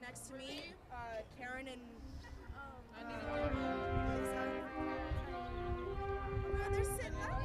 next to me, Karen and Lisa. Oh my God, they're sitting up.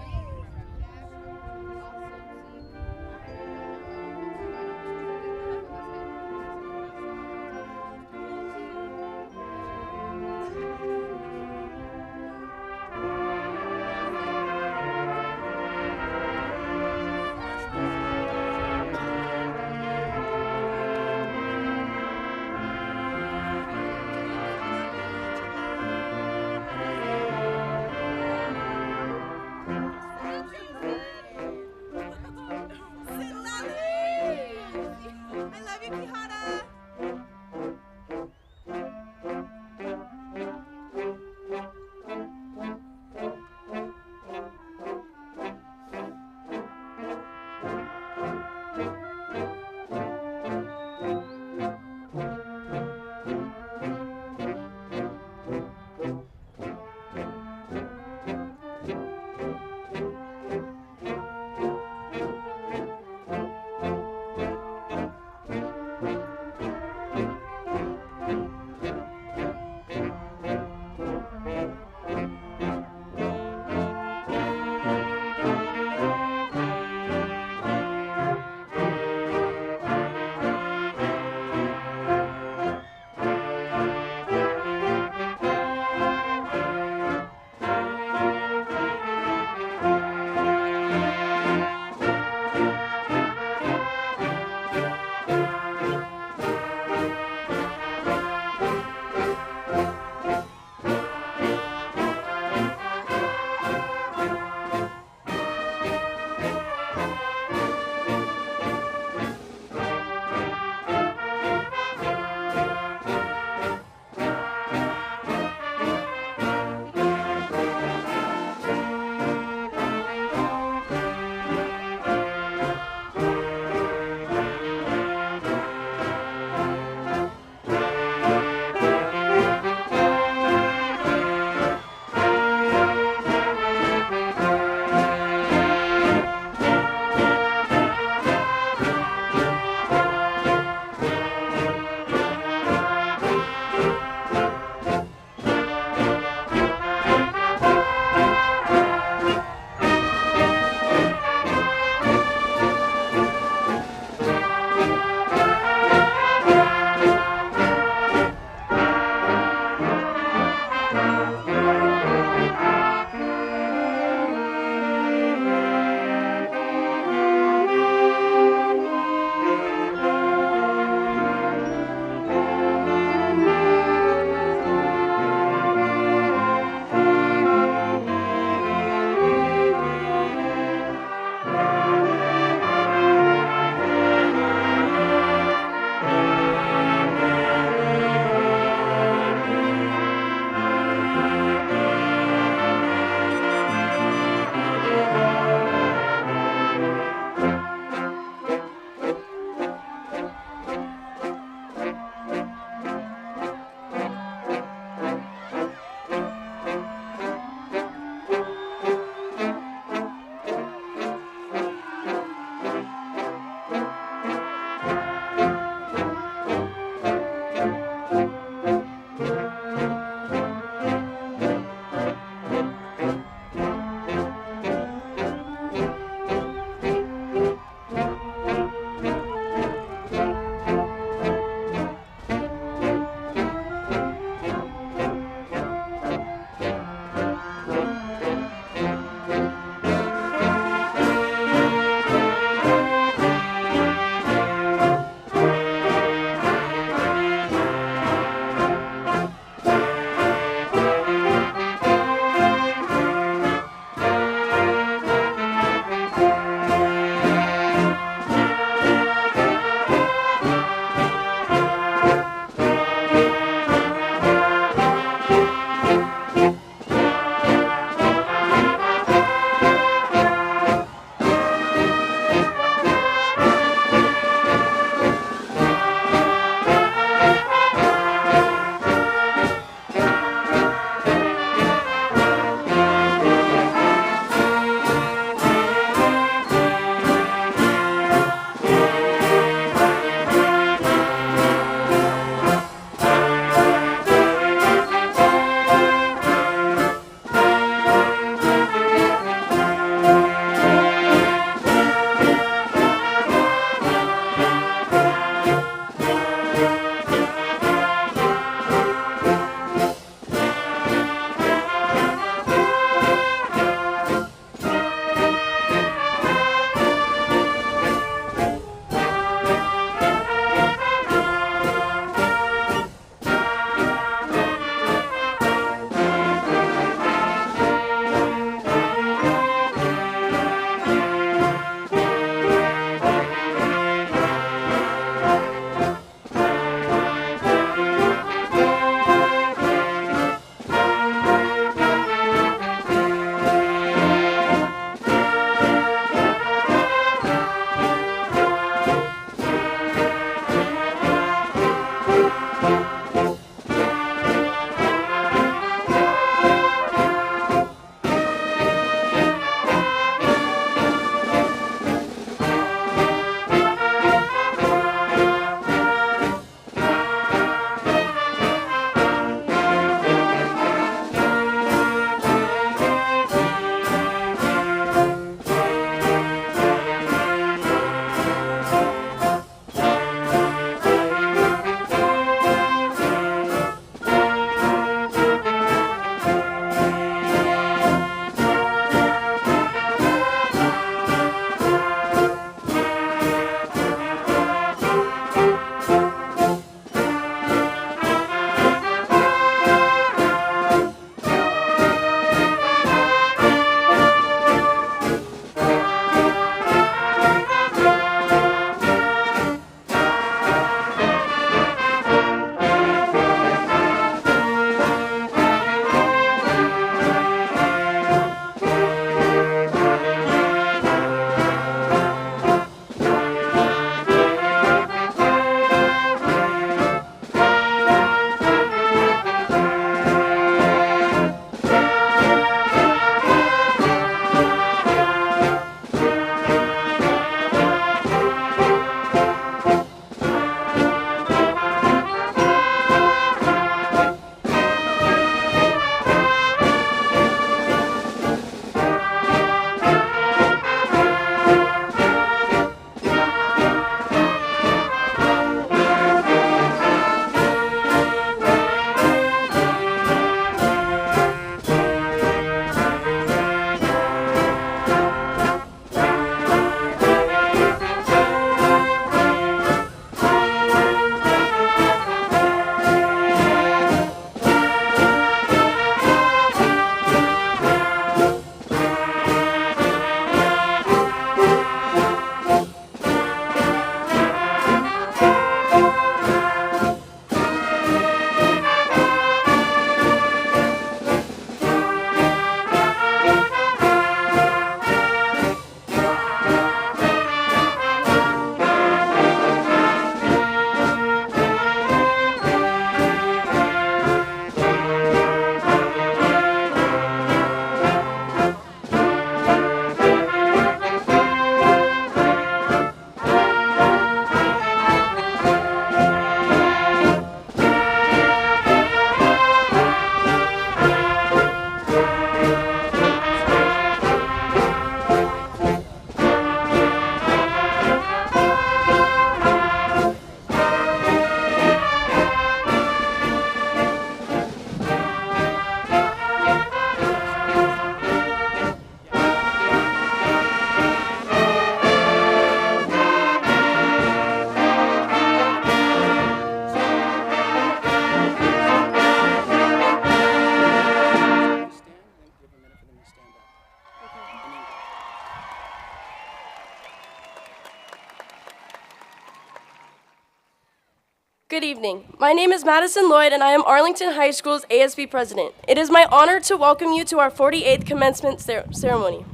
Good evening. My name is Madison Lloyd, and I am Arlington High School's ASB president. It is my honor to welcome you to our 48th commencement ceremony.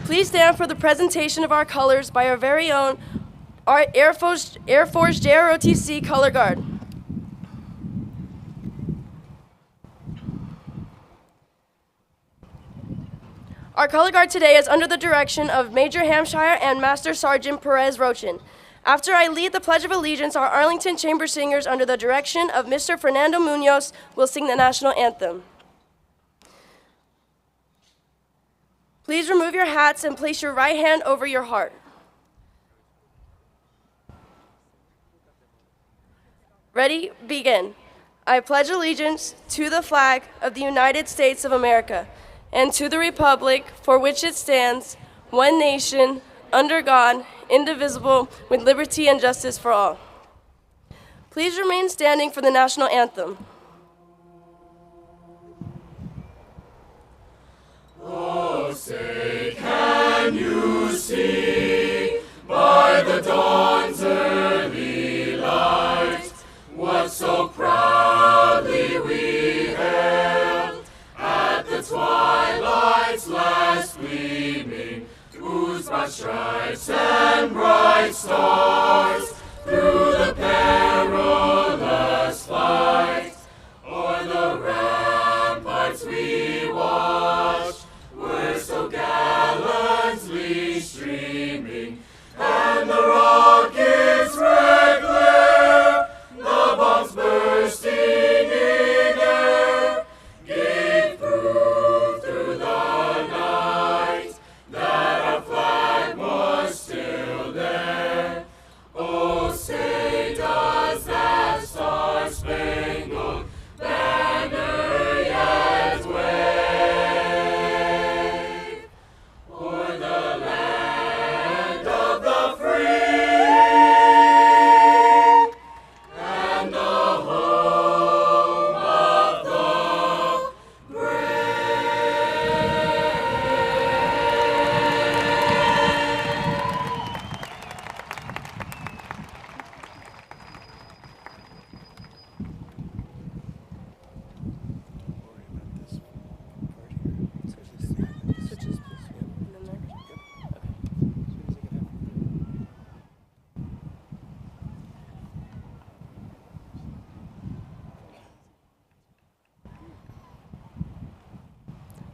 Please stand for the presentation of our colors by our very own Air Force JROTC Color Guard. Our color guard today is under the direction of Major Hampshire and Master Sergeant Perez Rochin. After I lead the Pledge of Allegiance, our Arlington Chamber Singers, under the direction of Mr. Fernando Munoz, will sing the national anthem. Please remove your hats and place your right hand over your heart. Ready? Begin. I pledge allegiance to the flag of the United States of America and to the republic for which it stands, one nation, under God, indivisible, with liberty and justice for all. Please remain standing for the national anthem. Oh, say, can you see by the dawn's early light what so proudly we hailed at the twilight's last gleaming, whose broad stripes and bright stars through the perilous fight o'er the ramparts we watched were so gallantly streaming, and the rocket's red glare, the bombs bursting in air, gave proof through the night that our flag was still there. Oh, say, does that star-spangled banner yet wave o'er the land of the free and the home of the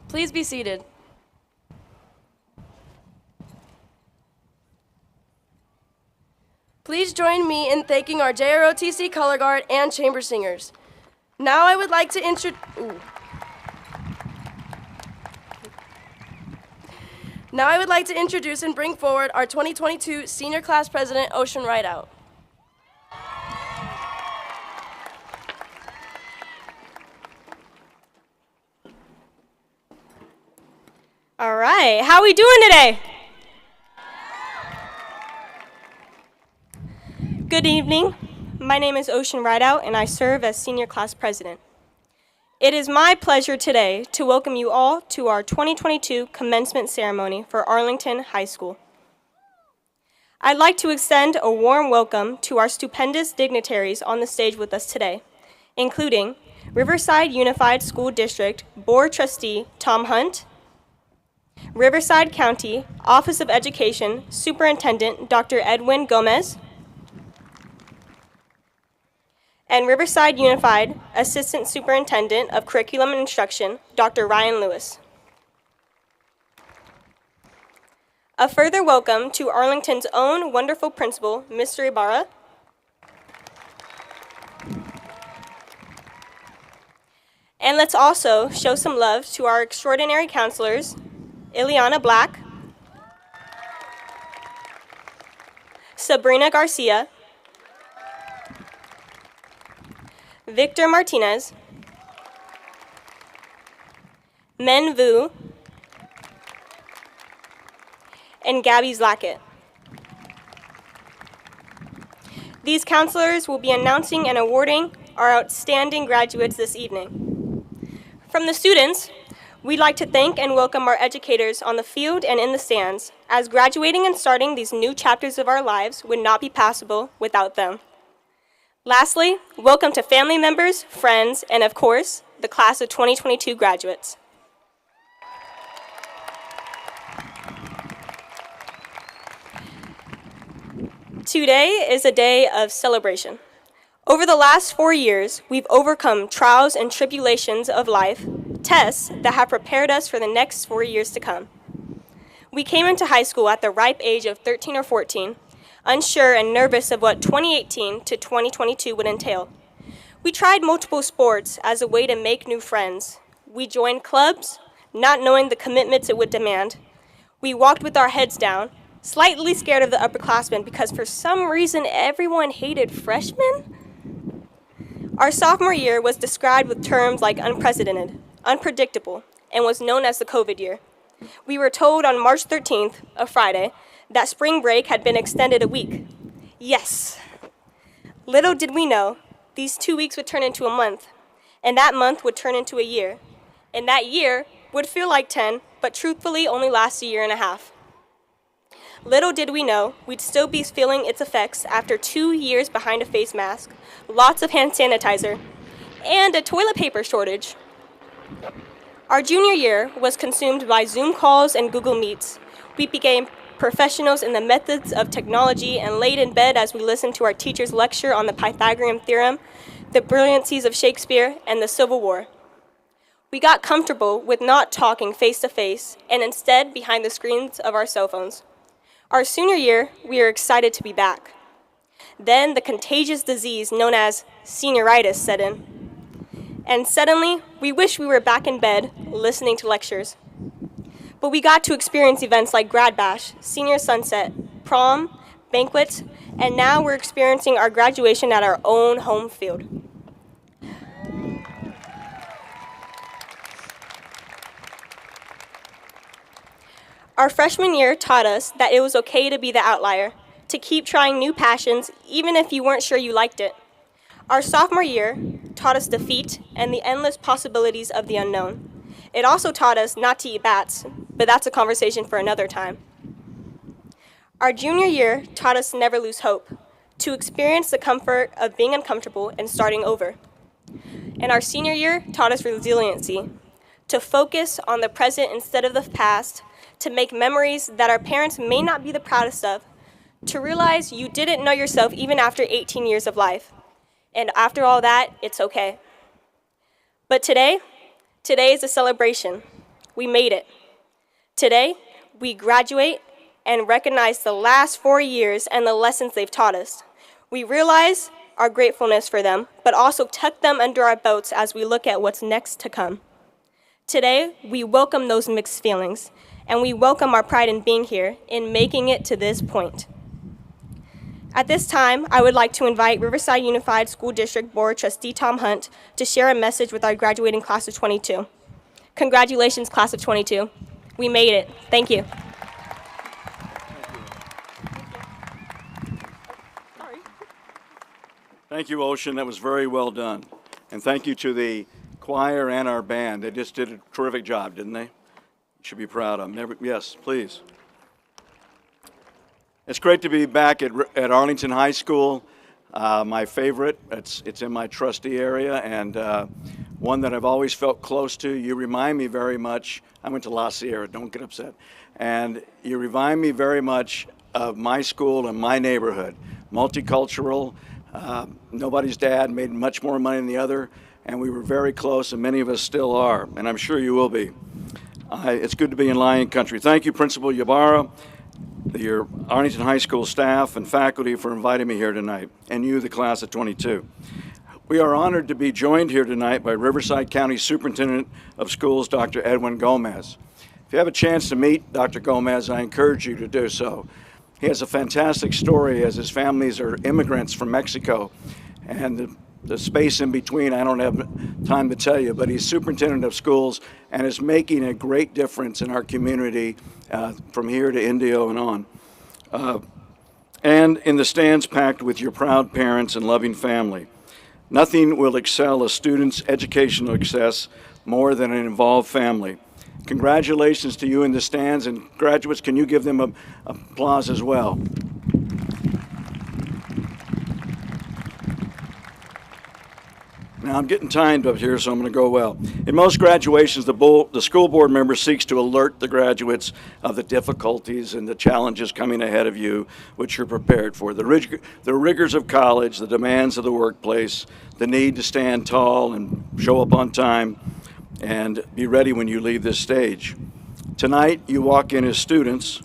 Please be seated. Please join me in thanking our JROTC Color Guard and Chamber Singers. Now I would like to introduce and bring forward our 2022 Senior Class President, Ocean Rideout. All right, how are we doing today? Good evening. My name is Ocean Rideout, and I serve as Senior Class President. It is my pleasure today to welcome you all to our 2022 commencement ceremony for Arlington High School. I'd like to extend a warm welcome to our stupendous dignitaries on the stage with us today, including Riverside Unified School District Board Trustee Tom Hunt, Riverside County Office of Education Superintendent Dr. Edwin Gomez, and Riverside Unified Assistant Superintendent of Curriculum and Instruction Dr. Ryan Lewis. A further welcome to Arlington's own wonderful principal, Mr. Ibarra, and let's also show some love to our extraordinary counselors, Ileana Black, Sabrina Garcia, Victor Martinez, Men Vu, and Gabby Zlackett. These counselors will be announcing and awarding our outstanding graduates this evening. From the students, we'd like to thank and welcome our educators on the field and in the stands, as graduating and starting these new chapters of our lives would not be possible without them. Lastly, welcome to family members, friends, and of course, the class of 2022 graduates. Today is a day of celebration. Over the last 4 years, we've overcome trials and tribulations of life, tests that have prepared us for the next 4 years to come. We came into high school at the ripe age of 13 or 14, unsure and nervous of what 2018 to 2022 would entail. We tried multiple sports as a way to make new friends. We joined clubs, not knowing the commitments it would demand. We walked with our heads down, slightly scared of the upperclassmen because for some reason everyone hated freshmen. Our sophomore year was described with terms like unprecedented, unpredictable, and was known as the COVID year. We were told on March 13th, a Friday, that spring break had been extended a week. Yes. Little did we know, these 2 weeks would turn into a month, and that month would turn into a year, and that year would feel like 10, but truthfully only last a year and a half. Little did we know we'd still be feeling its effects after 2 years behind a face mask, lots of hand sanitizer, and a toilet paper shortage. Our junior year was consumed by Zoom calls and Google Meets. We became professionals in the methods of technology and laid in bed as we listened to our teacher's lecture on the Pythagorean theorem, the brilliancies of Shakespeare, and the Civil War. We got comfortable with not talking face to face and instead behind the screens of our cell phones. Our senior year, we were excited to be back. Then the contagious disease known as senioritis set in. And suddenly, we wished we were back in bed listening to lectures. But we got to experience events like Grad Bash, Senior Sunset, prom, banquets, and now we're experiencing our graduation at our own home field. Our freshman year taught us that it was okay to be the outlier, to keep trying new passions even if you weren't sure you liked it. Our sophomore year taught us defeat and the endless possibilities of the unknown. It also taught us not to eat bats, but that's a conversation for another time. Our junior year taught us to never lose hope, to experience the comfort of being uncomfortable and starting over. And our senior year taught us resiliency, to focus on the present instead of the past, to make memories that our parents may not be the proudest of, to realize you didn't know yourself even after 18 years of life. And after all that, it's okay. But today is a celebration. We made it. Today, we graduate and recognize the last 4 years and the lessons they've taught us. We realize our gratefulness for them, but also tuck them under our belts as we look at what's next to come. Today, we welcome those mixed feelings, and we welcome our pride in being here, in making it to this point. At this time, I would like to invite Riverside Unified School District Board Trustee Tom Hunt to share a message with our graduating class of 22. Congratulations, class of 22. We made it. Thank you. Thank you, Ocean. That was very well done. And thank you to the choir and our band. They just did a terrific job, didn't they? You should be proud of them. Yes, please. It's great to be back at Arlington High School, my favorite. It's in my trustee area, and one that I've always felt close to. You remind me very much, I went to La Sierra, don't get upset, and you remind me very much of my school and my neighborhood. Multicultural, nobody's dad made much more money than the other, and we were very close, and many of us still are, and I'm sure you will be. It's good to be in Lion Country. Thank you, Principal Ybarra, your Arlington High School staff and faculty for inviting me here tonight, and you, the class of 22. We are honored to be joined here tonight by Riverside County Superintendent of Schools, Dr. Edwin Gomez. If you have a chance to meet Dr. Gomez, I encourage you to do so. He has a fantastic story as his families are immigrants from Mexico, and the space in between, I don't have time to tell you, but he's superintendent of schools and is making a great difference in our community from here to Indio and on. And in the stands packed with your proud parents and loving family. Nothing will excel a student's educational success more than an involved family. Congratulations to you in the stands, and graduates, can you give them applause as well? Now, I'm getting timed up here, so I'm going to go well. In most graduations, the school board member seeks to alert the graduates of the difficulties and the challenges coming ahead of you, which you're prepared for. The rigors of college, the demands of the workplace, the need to stand tall and show up on time, and be ready when you leave this stage. Tonight, you walk in as students.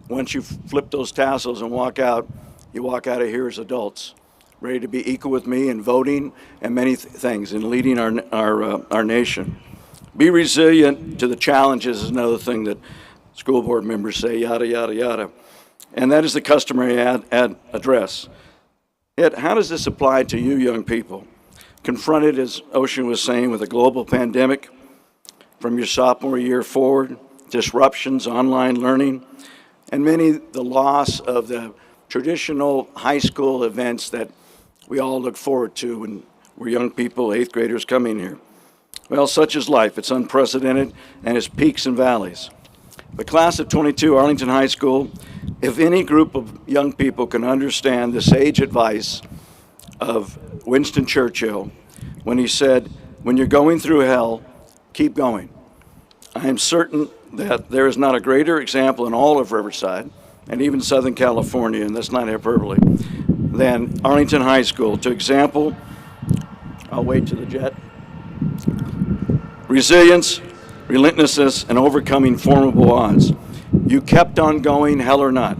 Once you flip those tassels and walk out, you walk out of here as adults, ready to be equal with me in voting and many things, in leading our nation. Be resilient to the challenges is another thing that school board members say, yada, yada, yada. And that is the customary address. Yet, how does this apply to you young people? Confronted, as Ocean was saying, with a global pandemic from your sophomore year forward, disruptions, online learning, and the loss of the traditional high school events that we all look forward to when we're young people, 8th graders coming here. Well, such is life. It's unprecedented, and it's peaks and valleys. The class of 22, Arlington High School, if any group of young people can understand the sage advice of Winston Churchill when he said, when you're going through hell, keep going. I am certain that there is not a greater example in all of Riverside, and even Southern California, and that's not hyperbole, than Arlington High School. To example, I'll wait to the jet. Resilience, relentlessness, and overcoming formidable odds. You kept on going, hell or not.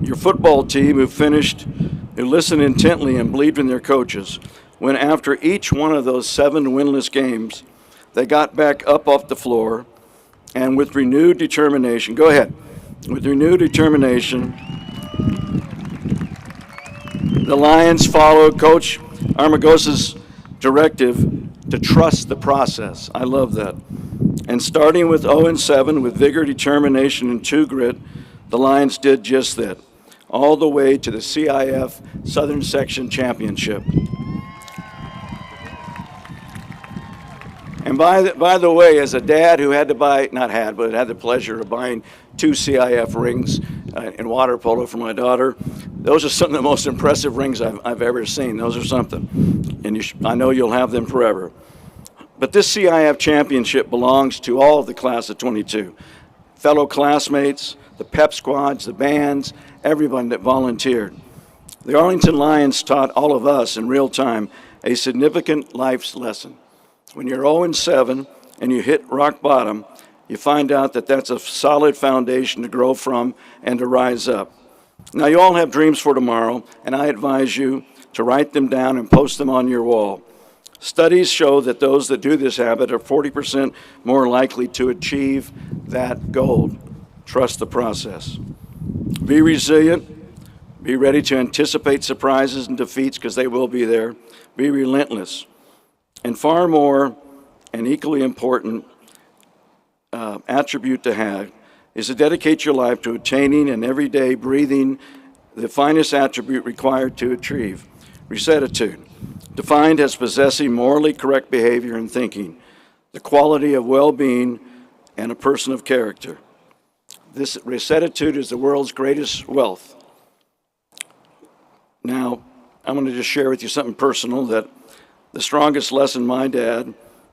Your football team who listened intently and believed in their coaches, when after each one of those 7 winless games, they got back up off the floor, and with renewed determination, go ahead, with renewed determination, the Lions followed Coach Armagosa's directive to trust the process. I love that. And starting with 0-7, with vigor, determination, and 2 grit, the Lions did just that, all the way to the CIF Southern Section Championship. And by the way, as a dad who had to buy, not had, but had the pleasure of buying 2 CIF rings in water polo for my daughter, those are some of the most impressive rings I've ever seen. Those are something. And I know you'll have them forever. But this CIF championship belongs to all of the class of 22. Fellow classmates, the pep squads, the bands, everyone that volunteered. The Arlington Lions taught all of us in real time a significant life's lesson. When you're 0-7 and you hit rock bottom, you find out that that's a solid foundation to grow from and to rise up. Now, you all have dreams for tomorrow, and I advise you to write them down and post them on your wall. Studies show that those that do this habit are 40% more likely to achieve that goal. Trust the process. Be resilient. Be ready to anticipate surprises and defeats, because they will be there. Be relentless. And far more, and equally important attribute to have, is to dedicate your life to attaining and every day breathing the finest attribute required to achieve, rectitude, defined as possessing morally correct behavior and thinking, the quality of well-being, and a person of character. This rectitude is the world's greatest wealth. Now, I'm going to just share with you something personal, that the strongest lesson my dad,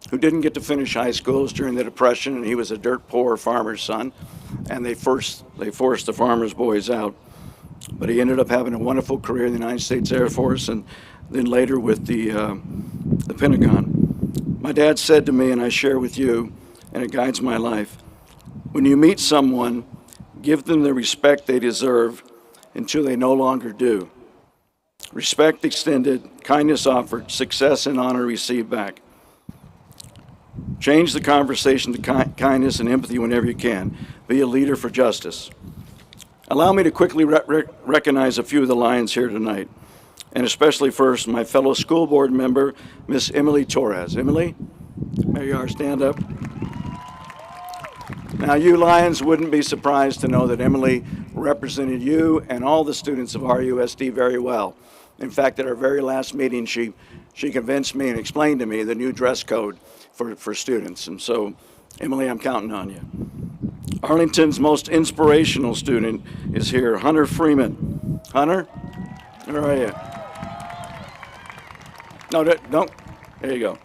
who didn't get to finish high school, was during the Depression, and he was a dirt poor farmer's son, and they forced the farmer's boys out. But he ended up having a wonderful career in the United States Air Force, and then later with the Pentagon. My dad said to me, and I share with you, and it guides my life, when you meet someone, give them the respect they deserve until they no longer do. Respect extended, kindness offered, success and honor received back. Change the conversation to kindness and empathy whenever you can. Be a leader for justice. Allow me to quickly recognize a few of the Lions here tonight, and especially first my fellow school board member, Miss Emily Torres. Emily, there you are, stand up. Now, you Lions wouldn't be surprised to know that Emily represented you and all the students of RUSD very well. In fact, at our very last meeting, she convinced me and explained to me the new dress code for students. And so, Emily, I'm counting on you. Arlington's most inspirational student is here, Hunter Freeman. Hunter, where are you? No, don't. There you go.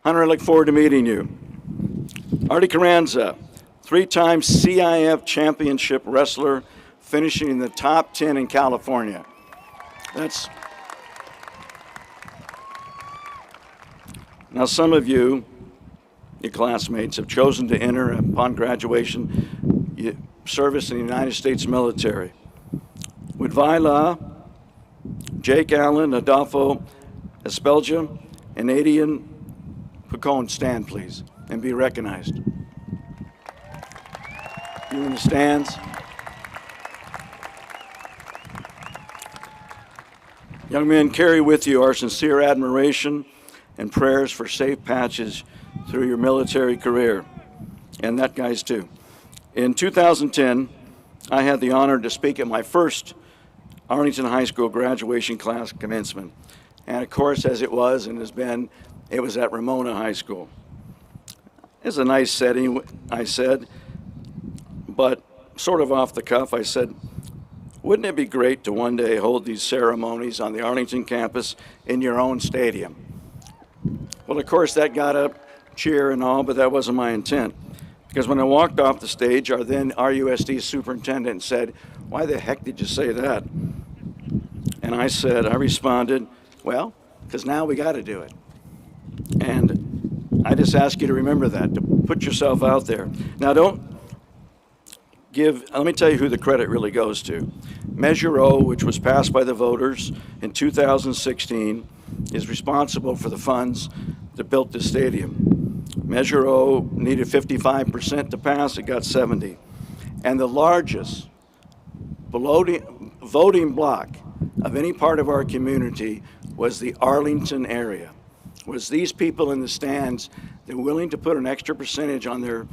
Hunter, I look forward to meeting you. Artie Carranza, 3-time CIF championship wrestler, finishing in the top 10 in California. Now some of you, your classmates, have chosen to enter upon graduation service in the United States military. Would Vaila, Jake Allen, Adolfo Espelja, and Adian Pacone stand, please, and be recognized. You in the stands. Young men, carry with you our sincere admiration and prayers for safe passage through your military career, and that guy's too. In 2010, I had the honor to speak at my first Arlington High School graduation class commencement. And of course, as it was and has been, it was at Ramona High School. It's a nice setting, I said, but sort of off the cuff, I said, wouldn't it be great to one day hold these ceremonies on the Arlington campus in your own stadium? Well, of course, that got a cheer and all, but that wasn't my intent. Because when I walked off the stage, our then RUSD superintendent said, why the heck did you say that? And I responded, well, because now we got to do it. And I just ask you to remember that, to put yourself out there. Now let me tell you who the credit really goes to. Measure O, which was passed by the voters in 2016, is responsible for the funds that built this stadium. Measure O needed 55% to pass, it got 70. And the largest voting block of any part of our community was the Arlington area. Was these people in the stands that were willing to put an extra percentage on their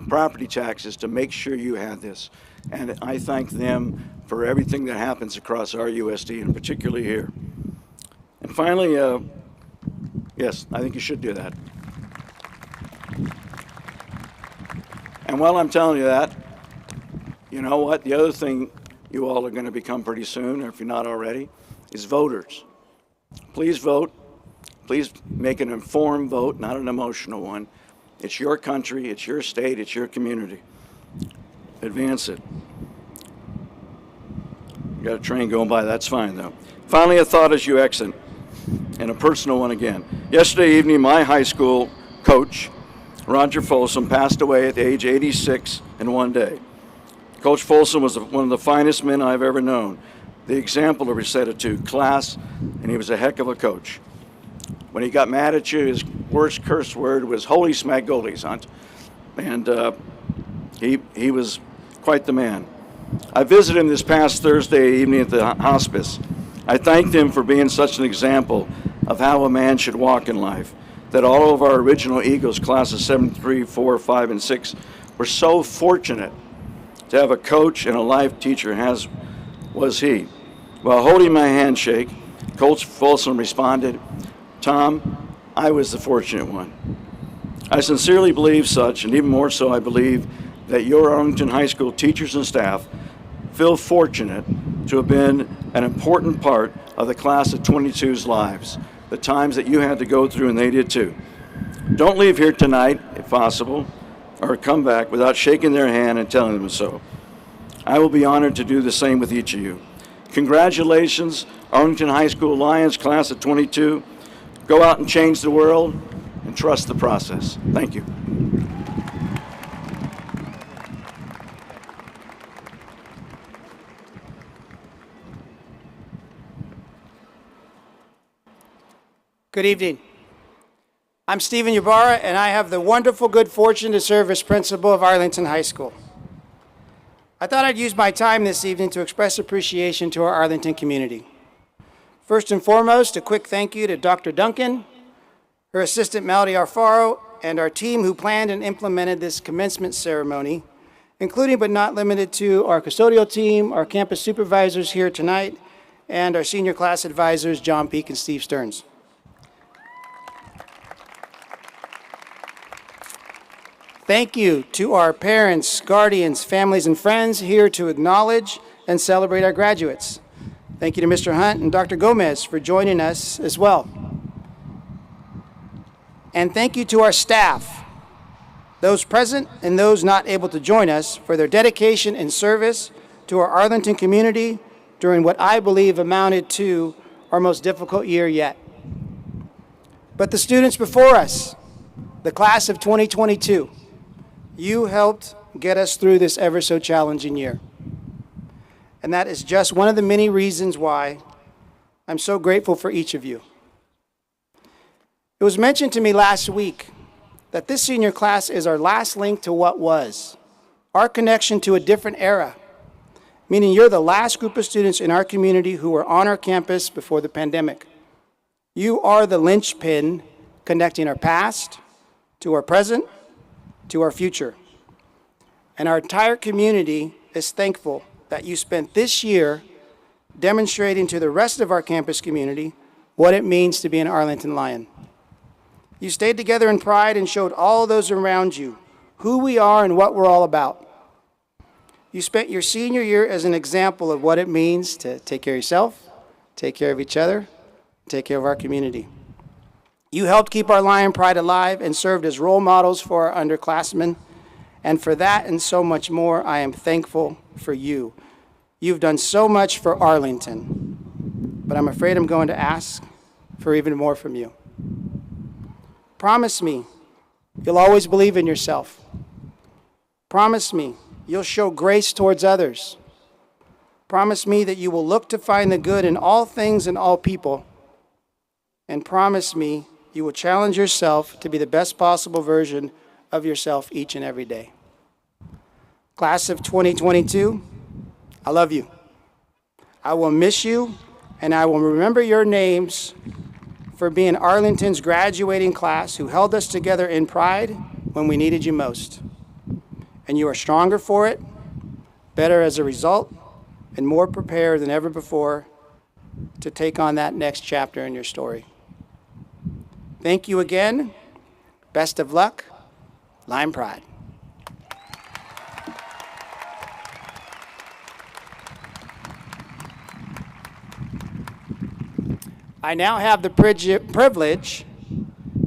property taxes to make sure you had this. And I thank them for everything that happens across our USD, and particularly here. And finally, yes, I think you should do that. And while I'm telling you that, you know what? The other thing you all are going to become pretty soon, or if you're not already, is voters. Please vote. Please make an informed vote, not an emotional one. It's your country, it's your state, it's your community. Advance it. You got a train going by, that's fine though. Finally, a thought as you exit, and a personal one again. Yesterday evening, my high school coach, Roger Folsom, passed away at age 86 in one day. Coach Folsom was one of the finest men I've ever known, the exemplary attitude, class, and he was a heck of a coach. When he got mad at you, his worst curse word was "Holy smagolies, Hunt," and he was quite the man. I visited him this past Thursday evening at the hospice. I thanked him for being such an example of how a man should walk in life, that all of our original Eagles, classes 7, 3, 4, 5, and 6, were so fortunate to have a coach and a life teacher was he. While holding my handshake, Coach Folsom responded, "Tom, I was the fortunate one." I sincerely believe such, and even more so I believe that your Arlington High School teachers and staff feel fortunate to have been an important part of the class of 22's lives, the times that you had to go through and they did too. Don't leave here tonight, if possible, or come back without shaking their hand and telling them so. I will be honored to do the same with each of you. Congratulations, Arlington High School Lions, class of 22. Go out and change the world and trust the process. Thank you. Good evening. I'm Stephen Ybarra, and I have the wonderful good fortune to serve as principal of Arlington High School. I thought I'd use my time this evening to express appreciation to our Arlington community. First and foremost, a quick thank you to Dr. Duncan, her assistant Melody Alfaro, and our team who planned and implemented this commencement ceremony, including but not limited to our custodial team, our campus supervisors here tonight, and our senior class advisors, John Peak and Steve Stearns. Thank you to our parents, guardians, families, and friends here to acknowledge and celebrate our graduates. Thank you to Mr. Hunt and Dr. Gomez for joining us as well. And thank you to our staff, those present and those not able to join us, for their dedication and service to our Arlington community during what I believe amounted to our most difficult year yet. But the students before us, the class of 2022, you helped get us through this ever so challenging year. And that is just one of the many reasons why I'm so grateful for each of you. It was mentioned to me last week that this senior class is our last link to what was, our connection to a different era, meaning you're the last group of students in our community who were on our campus before the pandemic. You are the linchpin connecting our past to our present to our future. And our entire community is thankful that you spent this year demonstrating to the rest of our campus community what it means to be an Arlington Lion. You stayed together in pride and showed all those around you who we are and what we're all about. You spent your senior year as an example of what it means to take care of yourself, take care of each other, take care of our community. You helped keep our Lion pride alive and served as role models for our underclassmen. And for that and so much more, I am thankful for you. You've done so much for Arlington, but I'm afraid I'm going to ask for even more from you. Promise me you'll always believe in yourself. Promise me you'll show grace towards others. Promise me that you will look to find the good in all things and all people. And promise me you will challenge yourself to be the best possible version of yourself each and every day. Class of 2022, I love you. I will miss you, and I will remember your names for being Arlington's graduating class who held us together in pride when we needed you most. And you are stronger for it, better as a result, and more prepared than ever before to take on that next chapter in your story. Thank you again. Best of luck. Lion Pride. I now have the privilege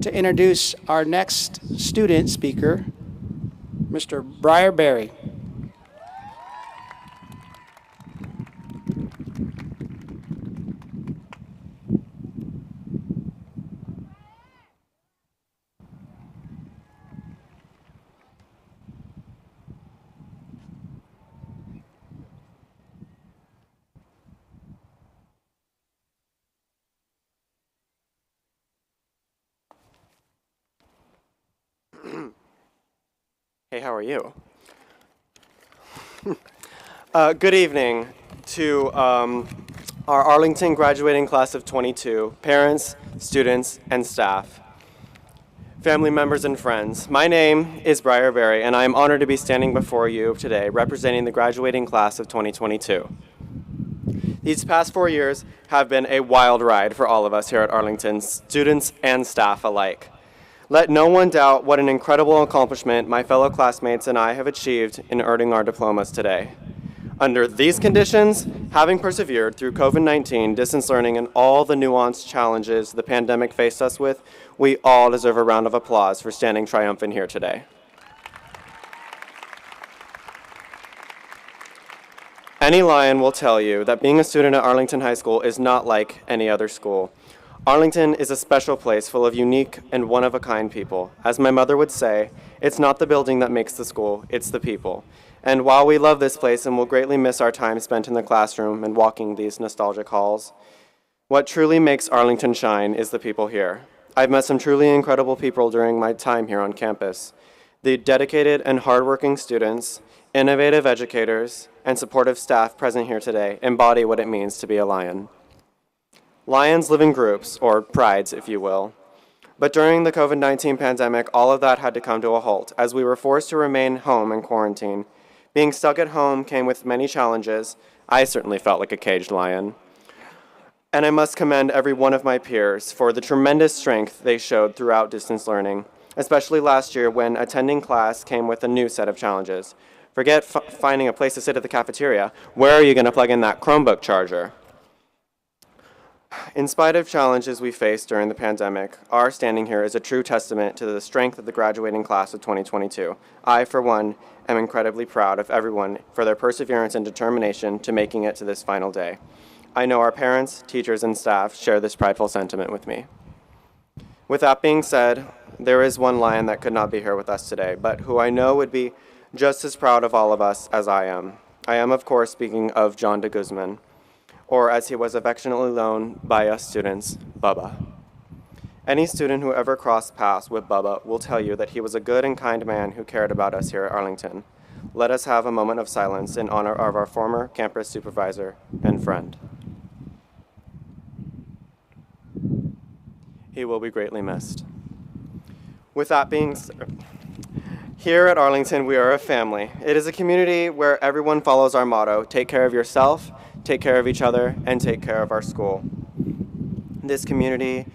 to introduce our next student speaker, Mr. Briar Berry. Hey, how are you? Good evening to our Arlington graduating class of 22, parents, students, and staff, family members, and friends. My name is Briar Berry, and I am honored to be standing before you today representing the graduating class of 2022. These past 4 years have been a wild ride for all of us here at Arlington, students and staff alike. Let no one doubt what an incredible accomplishment my fellow classmates and I have achieved in earning our diplomas today. Under these conditions, having persevered through COVID-19, distance learning, and all the nuanced challenges the pandemic faced us with, we all deserve a round of applause for standing triumphant here today. Any Lion will tell you that being a student at Arlington High School is not like any other school. Arlington is a special place full of unique and one-of-a-kind people. As my mother would say, it's not the building that makes the school, it's the people. And while we love this place and will greatly miss our time spent in the classroom and walking these nostalgic halls, what truly makes Arlington shine is the people here. I've met some truly incredible people during my time here on campus. The dedicated and hardworking students, innovative educators, and supportive staff present here today embody what it means to be a Lion. Lions live in groups, or prides, if you will. But during the COVID-19 pandemic, all of that had to come to a halt, as we were forced to remain home in quarantine. Being stuck at home came with many challenges. I certainly felt like a caged lion. And I must commend every one of my peers for the tremendous strength they showed throughout distance learning, especially last year when attending class came with a new set of challenges. Forget finding a place to sit at the cafeteria. Where are you going to plug in that Chromebook charger? In spite of challenges we faced during the pandemic, our standing here is a true testament to the strength of the graduating class of 2022. I, for one, am incredibly proud of everyone for their perseverance and determination to making it to this final day. I know our parents, teachers, and staff share this prideful sentiment with me. With that being said, there is one lion that could not be here with us today, but who I know would be just as proud of all of us as I am. I am, of course, speaking of John de Guzman, or as he was affectionately known by us students, Bubba. Any student who ever crossed paths with Bubba will tell you that he was a good and kind man who cared about us here at Arlington. Let us have a moment of silence in honor of our former campus supervisor and friend. He will be greatly missed. With that being said, here at Arlington, we are a family. It is a community where everyone follows our motto, take care of yourself, take care of each other, and take care of our school. This community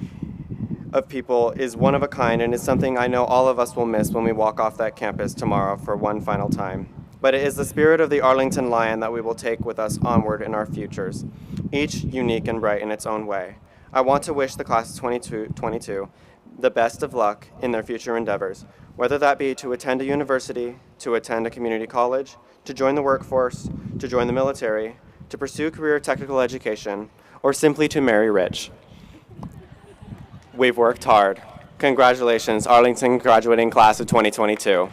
of people is one of a kind and is something I know all of us will miss when we walk off that campus tomorrow for one final time. But it is the spirit of the Arlington Lion that we will take with us onward in our futures, each unique and bright in its own way. I want to wish the class of 2022 the best of luck in their future endeavors, whether that be to attend a university, to attend a community college, to join the workforce, to join the military, to pursue career technical education, or simply to marry rich. We've worked hard. Congratulations, Arlington graduating class of 2022.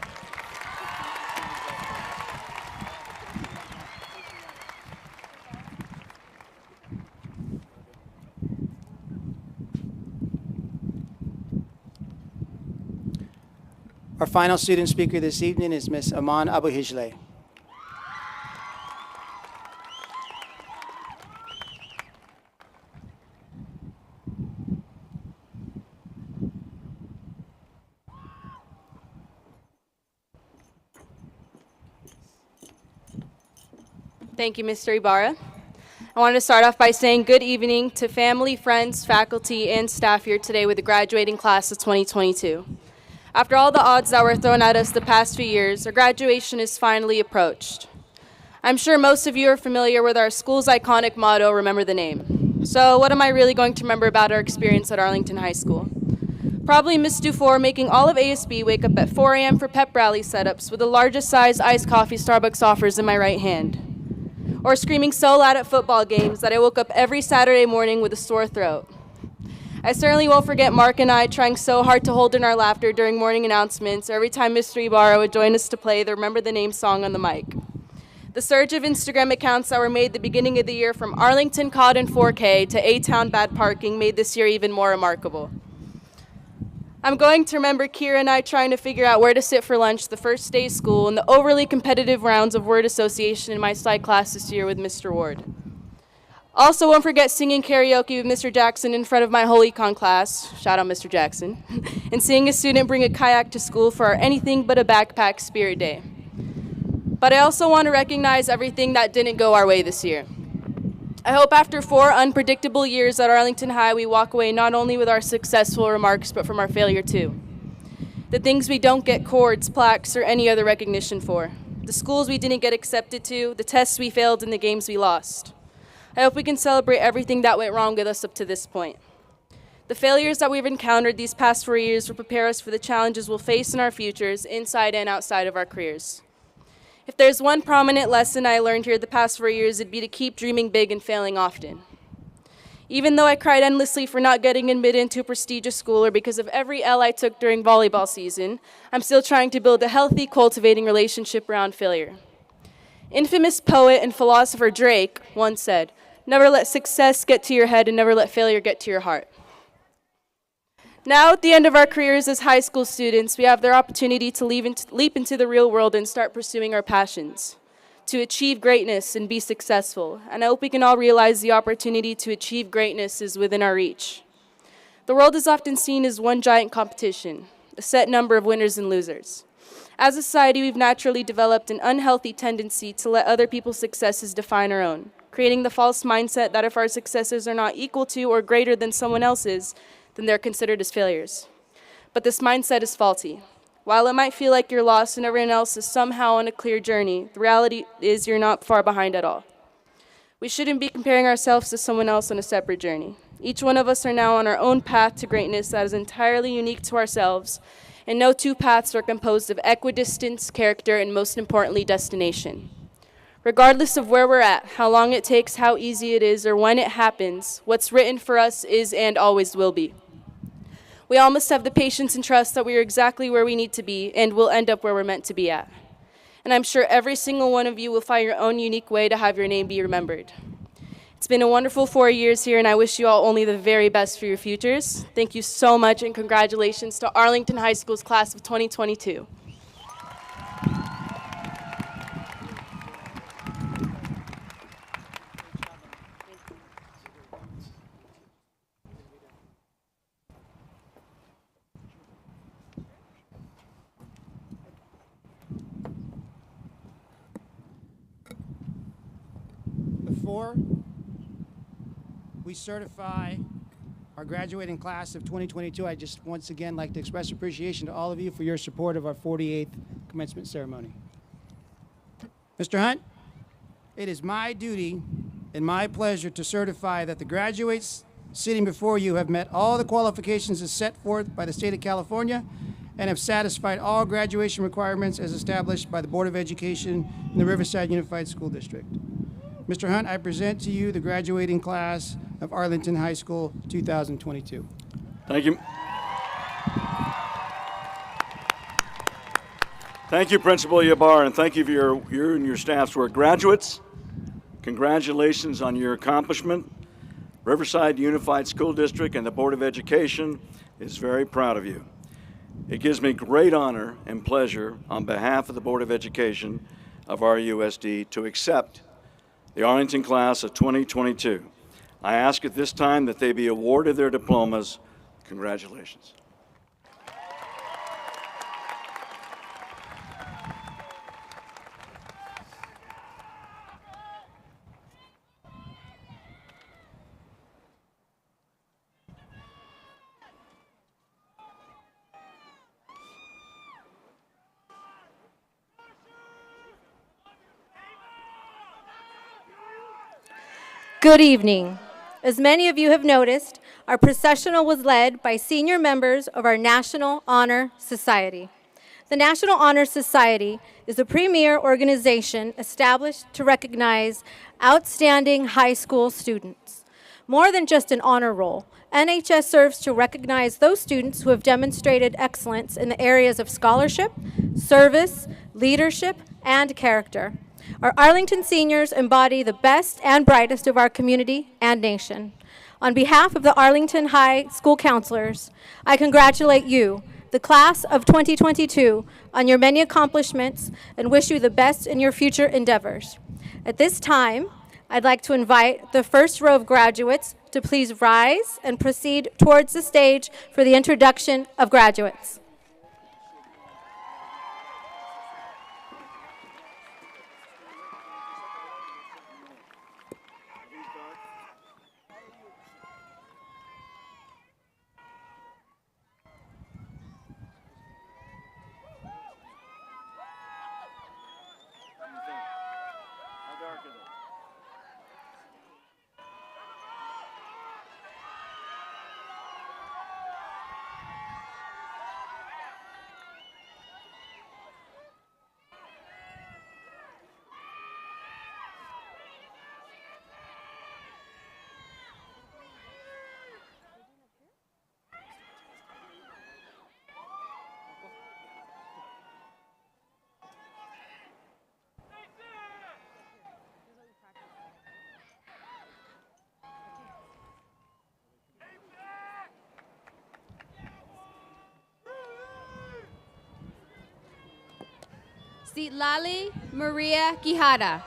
Our final student speaker this evening is Ms. Aman Abuhijle. Thank you, Mr. Ibarra. I wanted to start off by saying good evening to family, friends, faculty, and staff here today with the graduating class of 2022. After all the odds that were thrown at us the past few years, our graduation is finally approached. I'm sure most of you are familiar with our school's iconic motto, remember the name. So what am I really going to remember about our experience at Arlington High School? Probably Miss Dufour making all of ASB wake up at 4 a.m. for pep rally setups with the largest size iced coffee Starbucks offers in my right hand. Or screaming so loud at football games that I woke up every Saturday morning with a sore throat. I certainly won't forget Mark and I trying so hard to hold in our laughter during morning announcements or every time Mr. Ibarra would join us to play the Remember the Name song on the mic. The surge of Instagram accounts that were made at the beginning of the year from Arlington caught in 4K to A-Town bad parking made this year even more remarkable. I'm going to remember Kira and I trying to figure out where to sit for lunch the first day of school and the overly competitive rounds of word association in my psych class this year with Mr. Ward. Also, won't forget singing karaoke with Mr. Jackson in front of my whole econ class, shout out Mr. Jackson, and seeing a student bring a kayak to school for our anything but a backpack spirit day. But I also want to recognize everything that didn't go our way this year. I hope after 4 unpredictable years at Arlington High, we walk away not only with our successful remarks, but from our failure too. The things we don't get cords, plaques, or any other recognition for. The schools we didn't get accepted to, the tests we failed, and the games we lost. I hope we can celebrate everything that went wrong with us up to this point. The failures that we've encountered these past 4 years will prepare us for the challenges we'll face in our futures, inside and outside of our careers. If there's one prominent lesson I learned here the past 4 years, it'd be to keep dreaming big and failing often. Even though I cried endlessly for not getting admitted into a prestigious school or because of every L I took during volleyball season, I'm still trying to build a healthy, cultivating relationship around failure. Infamous poet and philosopher Drake once said, "Never let success get to your head and never let failure get to your heart." Now, at the end of our careers as high school students, we have the opportunity to leap into the real world and start pursuing our passions, to achieve greatness and be successful. And I hope we can all realize the opportunity to achieve greatness is within our reach. The world is often seen as one giant competition, a set number of winners and losers. As a society, we've naturally developed an unhealthy tendency to let other people's successes define our own, creating the false mindset that if our successes are not equal to or greater than someone else's, then they're considered as failures. But this mindset is faulty. While it might feel like you're lost and everyone else is somehow on a clear journey, the reality is you're not far behind at all. We shouldn't be comparing ourselves to someone else on a separate journey. Each one of us are now on our own path to greatness that is entirely unique to ourselves, and no two paths are composed of equidistance, character, and most importantly, destination. Regardless of where we're at, how long it takes, how easy it is, or when it happens, what's written for us is and always will be. We all must have the patience and trust that we are exactly where we need to be and will end up where we're meant to be at. And I'm sure every single one of you will find your own unique way to have your name be remembered. It's been a wonderful 4 years here, and I wish you all only the very best for your futures. Thank you so much, and congratulations to Arlington High School's class of 2022. Before we certify our graduating class of 2022, I just once again like to express appreciation to all of you for your support of our 48th commencement ceremony. Mr. Hunt, it is my duty and my pleasure to certify that the graduates sitting before you have met all the qualifications as set forth by the state of California and have satisfied all graduation requirements as established by the Board of Education in the Riverside Unified School District. Mr. Hunt, I present to you the graduating class of Arlington High School 2022. Thank you. Thank you, Principal Yabar, and thank you for your and your staff's work. Graduates, congratulations on your accomplishment. Riverside Unified School District and the Board of Education is very proud of you. It gives me great honor and pleasure on behalf of the Board of Education of RUSD to accept the Arlington class of 2022. I ask at this time that they be awarded their diplomas. Congratulations. Good evening. As many of you have noticed, our processional was led by senior members of our National Honor Society. The National Honor Society is a premier organization established to recognize outstanding high school students. More than just an honor roll, NHS serves to recognize those students who have demonstrated excellence in the areas of scholarship, service, leadership, and character. Our Arlington seniors embody the best and brightest of our community and nation. On behalf of the Arlington High School counselors, I congratulate you, the class of 2022, on your many accomplishments and wish you the best in your future endeavors. At this time, I'd like to invite the first row of graduates to please rise and proceed towards the stage for the introduction of graduates. Citlali Maria Quijada.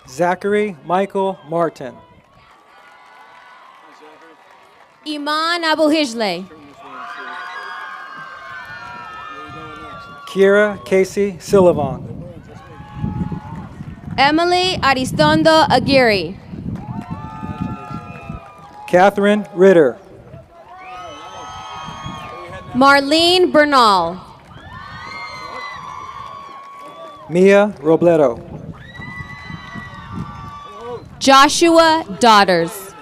Zachary Michael Martin. Iman Abuhijle. Kira Casey Sullivan. Emily Aristondo Aguirre. Catherine Ritter. Marlene Bernal. Mia Robledo. Joshua Daughters.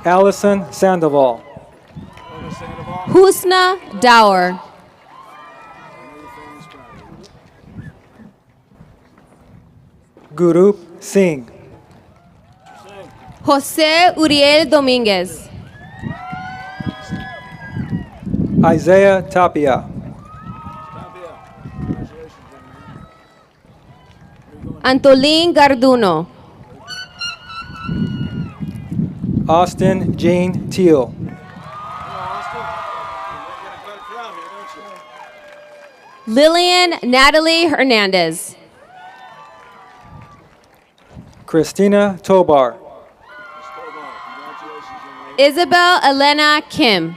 Allison Sandoval. Husna Dower. Gurup Singh. Jose Uriel Dominguez. Isaiah Tapia. Antolín Garduno. Austin Jean Teal. Lillian Natalie Hernandez. Christina Tobar. Isabel Elena Kim.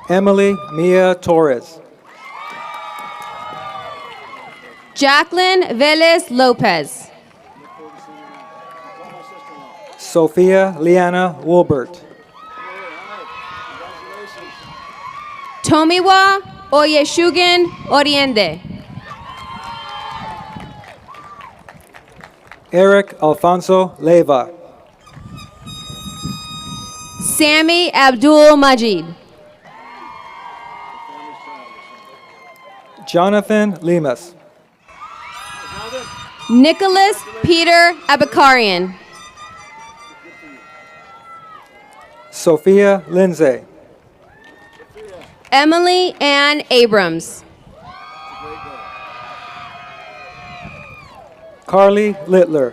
Emily Mia Torres. Jacqueline Velez Lopez. Sophia Liana Wilbert. Tomiwa Oyeshugan Oriende. Eric Alfonso Leyva. Sammy Abdul Majid. Jonathan Lemus. Nicholas Peter Abakarian. Sophia Lindsay. Emily Ann Abrams. Carly Littler.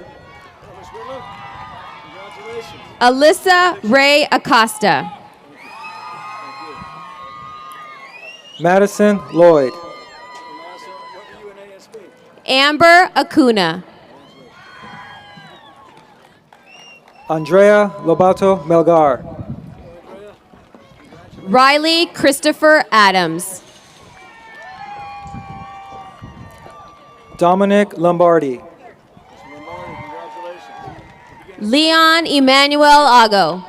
Alyssa Ray Acosta. Madison Lloyd. Amber Acuna. Andrea Lobato Melgar. Riley Christopher Adams. Dominic Lombardi. Leon Emmanuel Ago.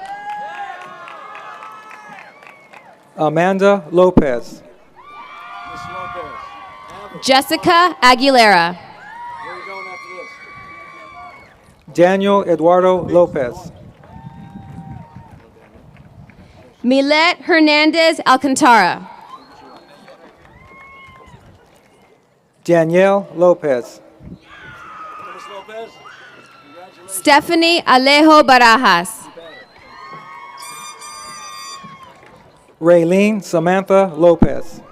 Amanda Lopez. Jessica Aguilera. Daniel Eduardo Lopez. Milet Hernandez Alcantara. Danielle Lopez. Stephanie Alejo Barajas. Raylene Samantha Lopez.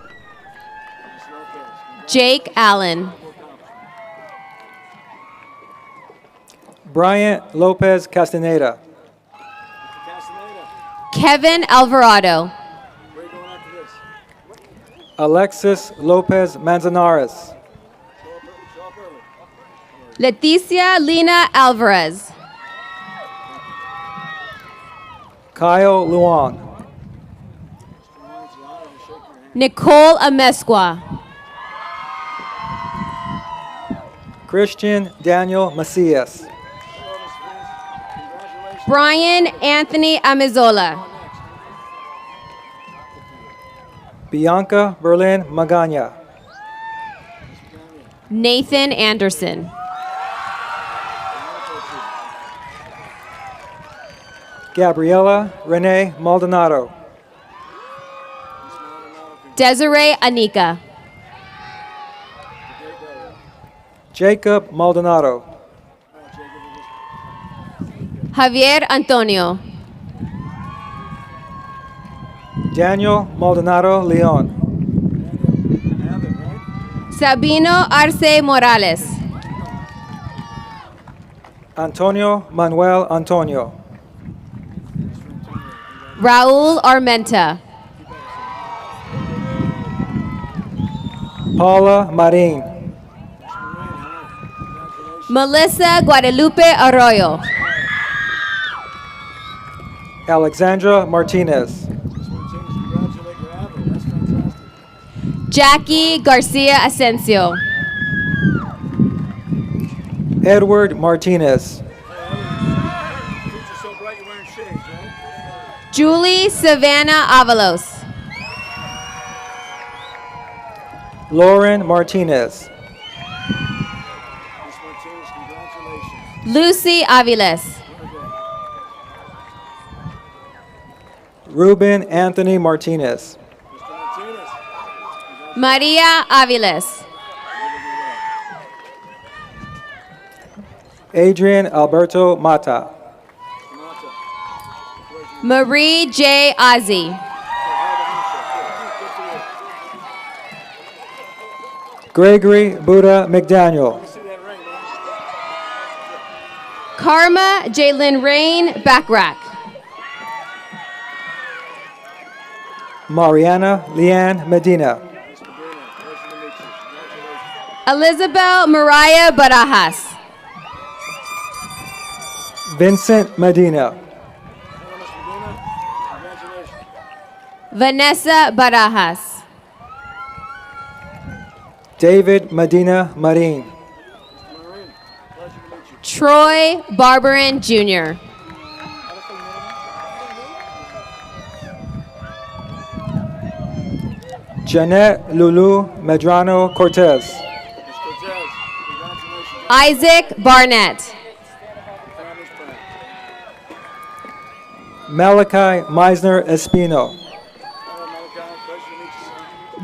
Jake Allen. Bryant Lopez Castaneda. Kevin Alvarado. Alexis Lopez Manzanares. Leticia Lina Alvarez. Kyle Luong. Nicole Amesqua. Christian Daniel Macias. Brian Anthony Amizola. Bianca Berlin Magana. Nathan Anderson. Gabriela Renee Maldonado. Desiree Anika. Jacob Maldonado. Javier Antonio. Daniel Maldonado Leon. Sabino Arce Morales. Antonio Manuel Antonio. Raul Armenta. Paula Marin. Melissa Guadalupe Arroyo. Alexandra Martinez. Jackie Garcia Asensio. Edward Martinez. Julie Savannah Avalos. Lauren Martinez. Miss Martinez, congratulations. Lucy Aviles. Ruben Anthony Martinez. Mr. Martinez. Maria Aviles. Adrian Alberto Mata. Marie J. Ozzie. Gregory Buddha McDaniel. Karma Jalen Rain Backrack. Mariana Leanne Medina. Elizabeth Mariah Barajas. Vincent Medina. Vanessa Barajas. David Medina Marin. Troy Barberin Jr. Jeanette Lulu Medrano Cortez. Isaac Barnett. Malachi Meisner Espino.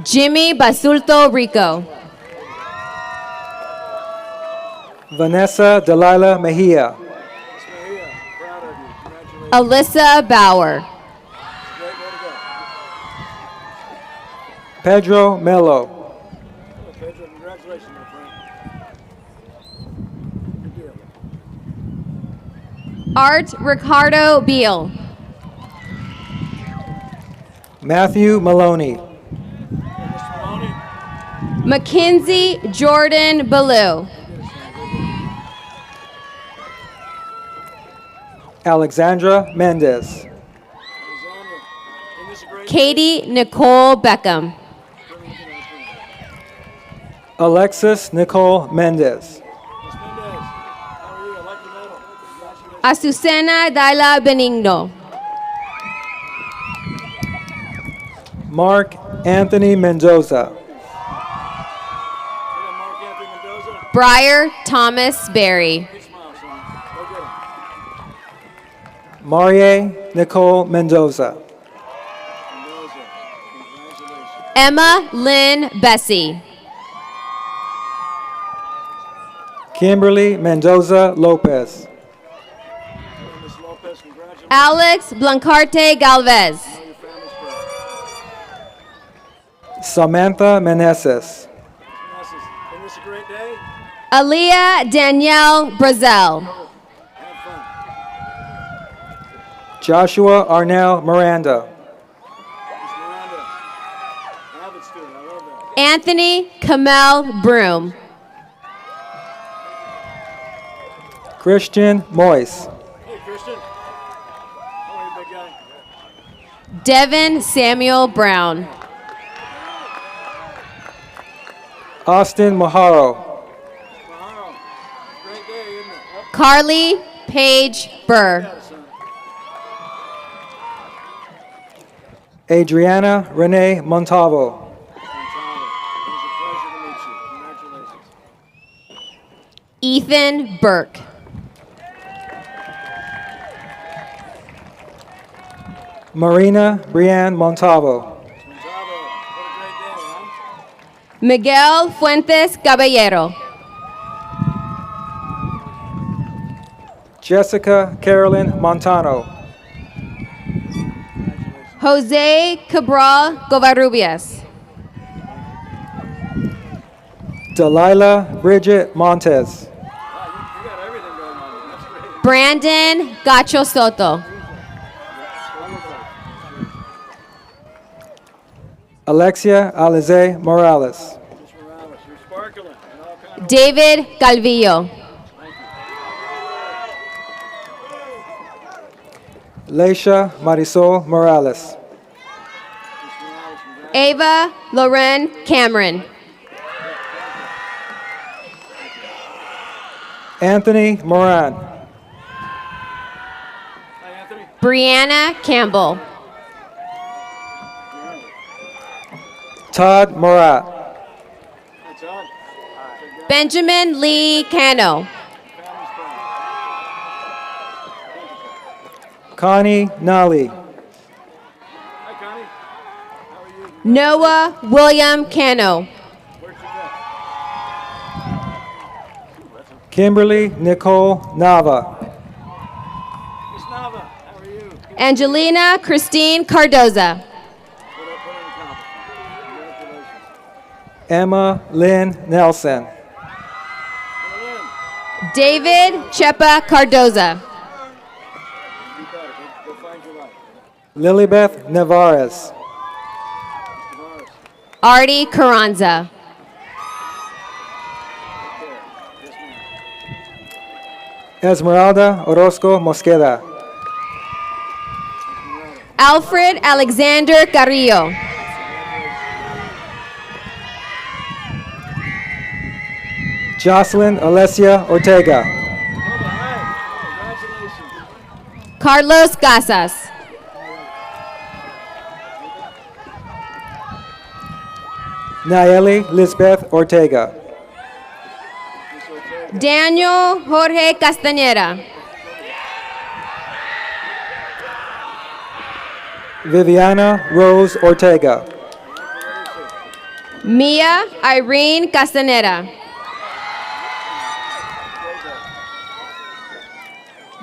Jimmy Basulto Rico. Vanessa Delilah Mejia. Alyssa Bauer. Pedro Melo. Pedro, congratulations, my friend. Good deal. Art Ricardo Beal. Matthew Maloney. Mackenzie Jordan Ballou. Alexandra Mendez. Katie Nicole Beckham. Alexis Nicole Mendez. Azucena Daila Benigno. Mark Anthony Mendoza. Briar Thomas Berry. Marie Nicole Mendoza. Emma Lynn Bessie. Kimberly Mendoza Lopez. Alex Blancarte Galvez. Samantha Meneses. Aaliyah Danielle Brazel. Joshua Arnell Miranda. Anthony Kamel Broom. Christian Moyes. Hey, Christian. How are you, big guy? Devin Samuel Brown. Austin Maharo. Great day, isn't it? Carly Page Burr. Adriana Renee Montalvo. Ethan Burke. Marina Brianne Montalvo. Miguel Fuentes Caballero. Jessica Carolyn Montano. Jose Cabral Covarrubias. Delilah Bridget Montes. Brandon Gacho Soto. Alexia Alize Morales. David Calvillo. Leisha Marisol Morales. Ava Loren Cameron. Anthony Moran. Brianna Campbell. Todd Morat. Benjamin Lee Cano. Connie Nally. Noah William Cano. Kimberly Nicole Nava. Angelina Christine Cardoza. Emma Lynn Nelson. David Chepa Cardoza. Lilibeth Navarez. Artie Carranza. Esmeralda Orozco Mosqueda. Alfred Alexander Carrillo. Jocelyn Alessia Ortega. Carlos Casas. Nayeli Lisbeth Ortega. Daniel Jorge Castañeda. Viviana Rose Ortega. Mia Irene Castaneda.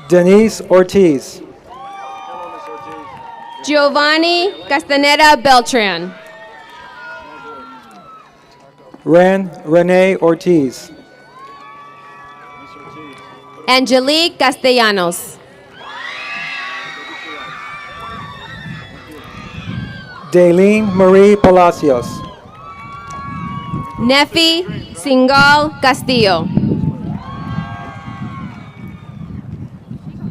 Denise Ortiz. Giovanni Castaneda Beltran. Renee Ortiz. Angelique Castellanos. Daylene Marie Palacios. Nefi Singal Castillo.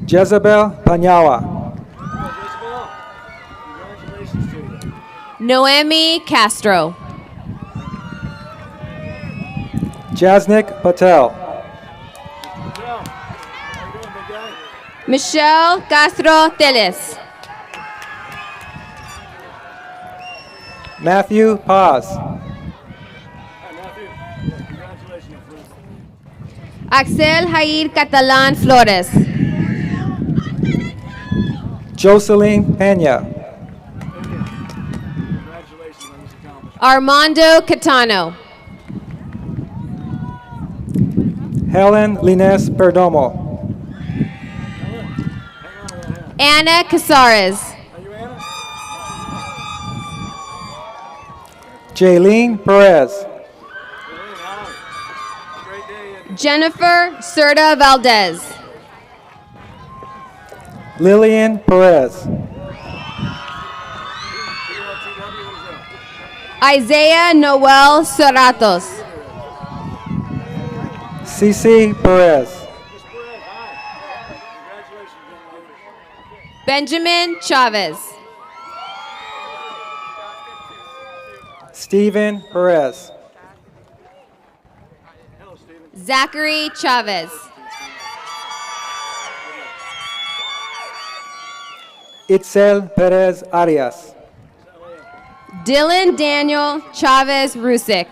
Jezebel Panyala. Noemi Castro. Jasnik Patel. Michelle Castro Teles. Matthew Paz. Axel Jair Catalan Flores. Jocelyn Pena. Armando Catano. Helen Lines Perdomo. Anna Casares. Jaylene Perez. Jennifer Serta Valdez. Lillian Perez. Isaiah Noel Serratos. Cici Perez. Benjamin Chavez. Stephen Perez. Zachary Chavez. Itzel Perez Arias. Dylan Daniel Chavez Rusick.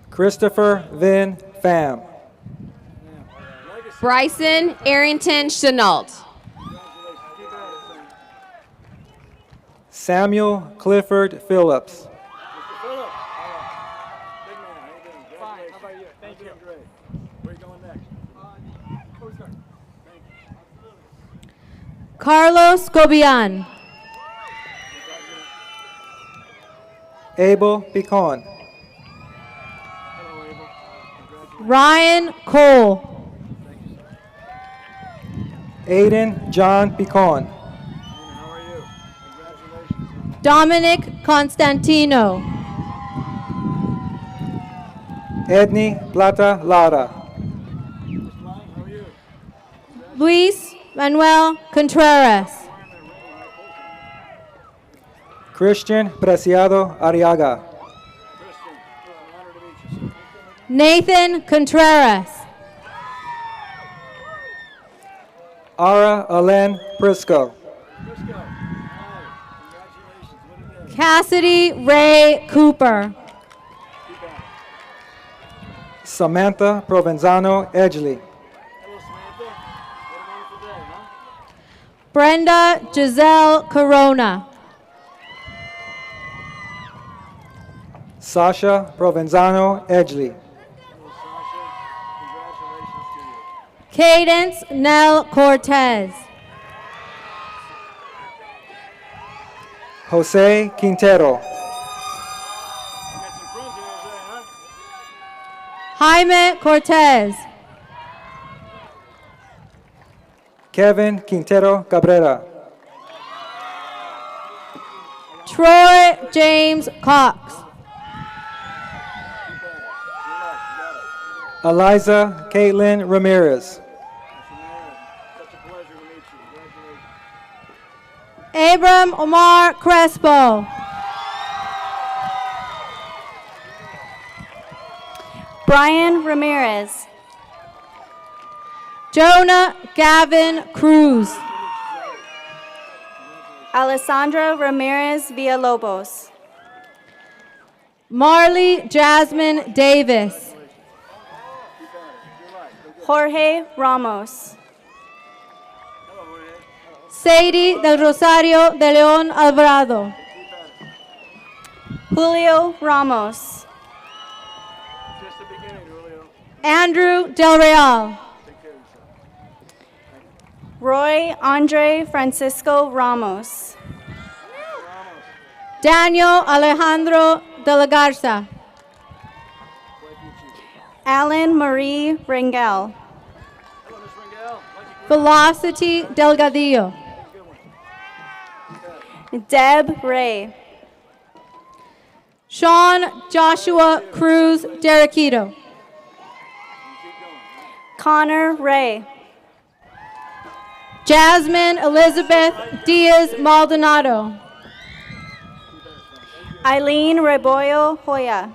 Christopher Vin Pham. Bryson Arrington Chenault. Samuel Clifford Phillips. Carlos Gobian. Abel Picon. Ryan Cole. Aiden John Picon. Dominic Constantino. Edney Plata Lara. Luis Manuel Contreras. Christian Preciado Arriaga. Nathan Contreras. Ara Alen Prisco. Cassidy Ray Cooper. Samantha Provenzano Edgley. Brenda Giselle Corona. Sasha Provenzano Edgley. Cadence Nell Cortez. Jose Quintero. Jaime Cortez. Kevin Quintero Cabrera. Troy James Cox. Eliza Caitlin Ramirez. Abram Omar Crespo. Brian Ramirez. Jonah Gavin Cruz. Alessandra Ramirez Villalobos. Marley Jasmine Davis. Jorge Ramos. Sadie del Rosario de León Alvarado. Julio Ramos. Andrew Del Real. Roy Andre Francisco Ramos. Daniel Alejandro de la Garza. Alan Marie Rangel. Velocity Delgadillo. Deb Ray. Sean Joshua Cruz Derequito. Connor Ray. Jasmine Elizabeth Diaz Maldonado. Eileen Rebollo Hoya.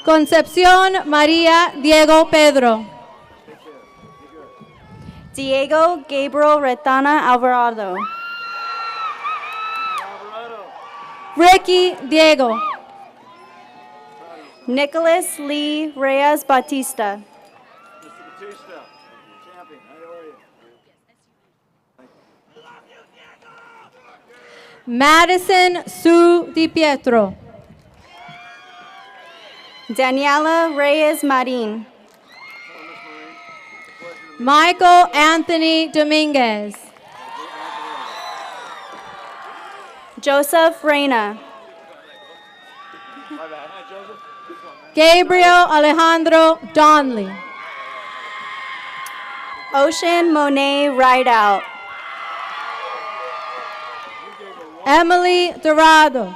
Concepción María Diego Pedro. Diego Gabriel Retana Alvarado. Ricky Diego. Nicholas Lee Reyes Batista. Madison Sue Di Pietro. Daniela Reyes Marin. Michael Anthony Dominguez. Joseph Reyna. Gabriel Alejandro Donley. Ocean Monet Rideout. Emily Dorado.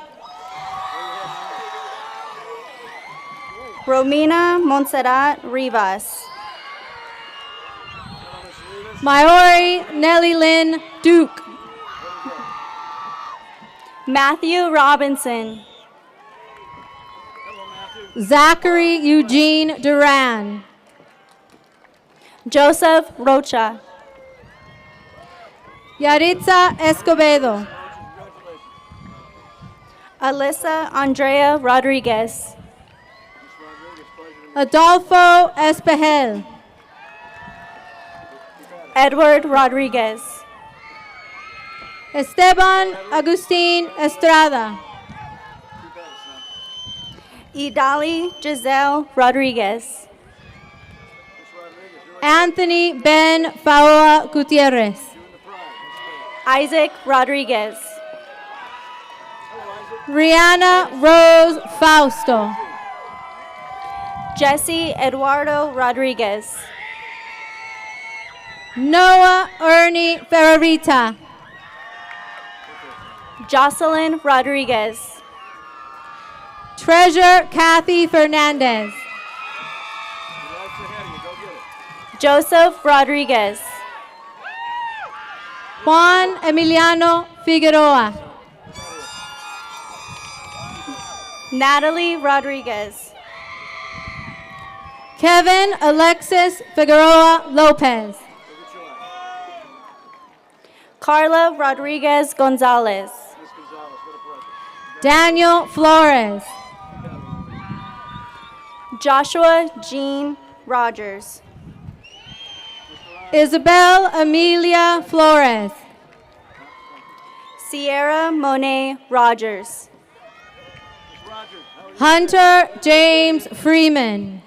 Romina Montserrat Rivas. Maori Nelly Lynn Duke. Matthew Robinson. Zachary Eugene Duran. Joseph Rocha. Yaritza Escobedo. Alyssa Andrea Rodriguez. Adolfo Espejel. Edward Rodriguez. Esteban Agustin Estrada. Idali Giselle Rodriguez. Anthony Ben Faoa Gutierrez. Isaac Rodriguez. Rihanna Rose Fausto. Jesse Eduardo Rodriguez. Noah Ernie Ferrarita. Jocelyn Rodriguez. Treasure Kathy Fernandez. Joseph Rodriguez. Juan Emiliano Figueroa. Natalie Rodriguez. Kevin Alexis Figueroa Lopez. Carla Rodriguez Gonzalez. Daniel Flores. Joshua Jean Rogers. Isabel Amelia Flores. Sierra Monet Rogers. Hunter James Freeman.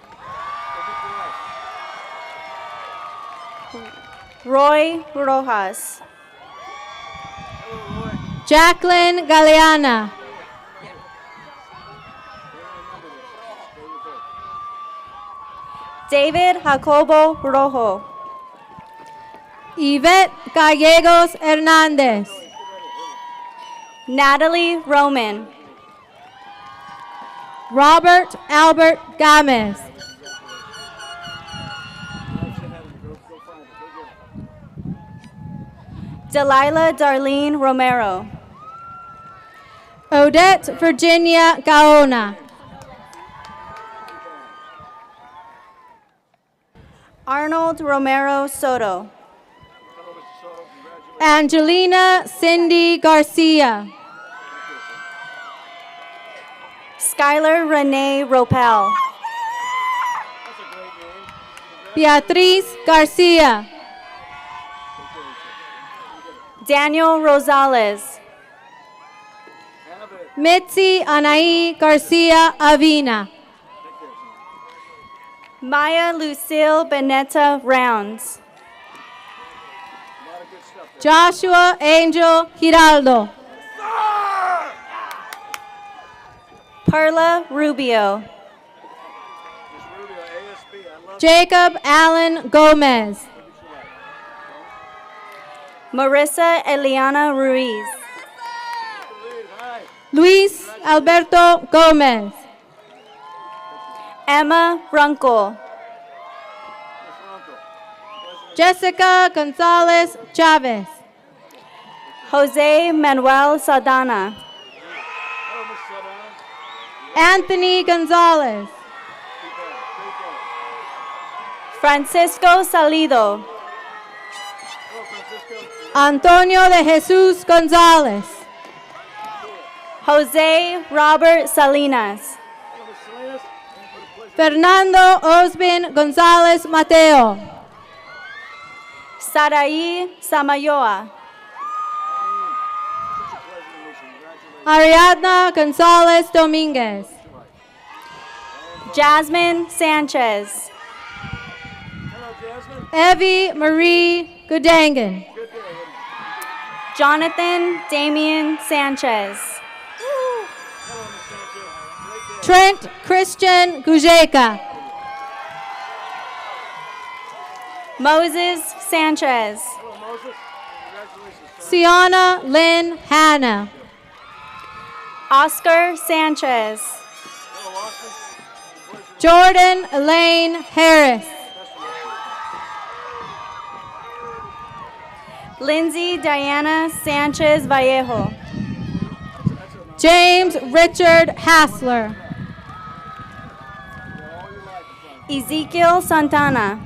Roy Rojas. Jacqueline Galeana. David Jacobo Rojo. Yvette Gallegos Hernandez. Natalie Roman. Robert Albert Gomez. Delilah Darlene Romero. Odette Virginia Gaona. Arnold Romero Soto. Angelina Cindy Garcia. Skylar Renee Ropel. Beatriz Garcia. Daniel Rosales. Mitzi Anaí Garcia Avina. Maya Lucille Benetta Rounds. Joshua Angel Giraldo. Perla Rubio. Jacob Allen Gomez. Marissa Eliana Ruiz. Luis Alberto Gomez. Emma Runkle. Jessica Gonzalez Chavez. Jose Manuel Saldana. Anthony Gonzalez. Francisco Salido. Antonio de Jesus Gonzalez. Jose Robert Salinas. Fernando Osbin Gonzalez Mateo. Saraí Samayoa. Ariadna Gonzalez Dominguez. Jasmine Sanchez. Evie Marie Gudangan. Jonathan Damian Sanchez. Trent Christian Gujeka. Moses Sanchez. Sienna Lynn Hanna. Oscar Sanchez. Jordan Elaine Harris. Lindsay Diana Sanchez Vallejo. James Richard Hassler. Ezekiel Santana.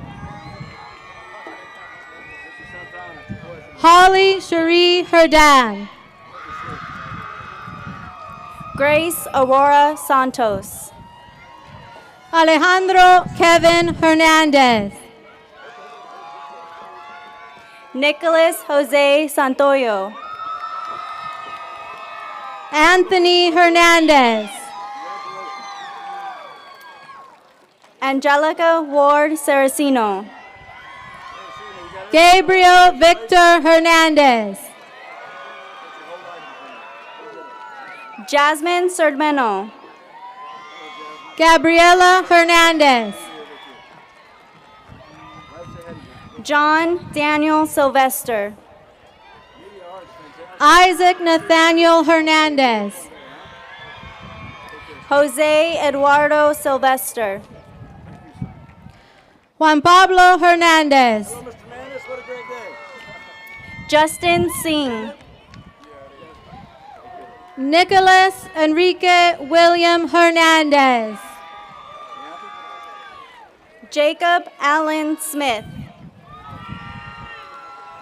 Holly Cherie Herdan. Grace Aurora Santos. Alejandro Kevin Hernandez. Nicholas Jose Santoyo. Anthony Hernandez. Angelica Ward Saraceno. Gabriel Victor Hernandez. Jasmine Serdmeno. Gabriela Hernandez. John Daniel Sylvester. Isaac Nathaniel Hernandez. Jose Eduardo Sylvester. Juan Pablo Hernandez. Justin Singh. Nicholas Enrique William Hernandez. Jacob Allen Smith.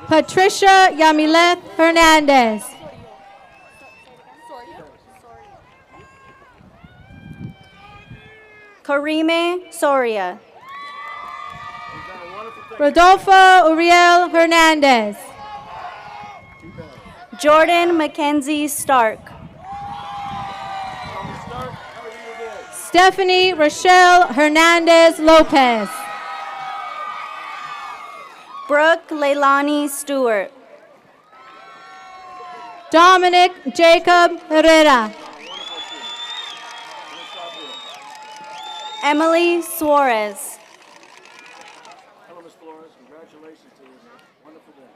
Patricia Yamileth Hernandez. Karime Soria. Rodolfo Uriel Hernandez. Jordan Mackenzie Stark. Stephanie Rochelle Hernandez Lopez. Brooke Leilani Stewart. Dominic Jacob Herrera. Emily Suarez. Hello, Ms. Flores. Congratulations to you. Wonderful day.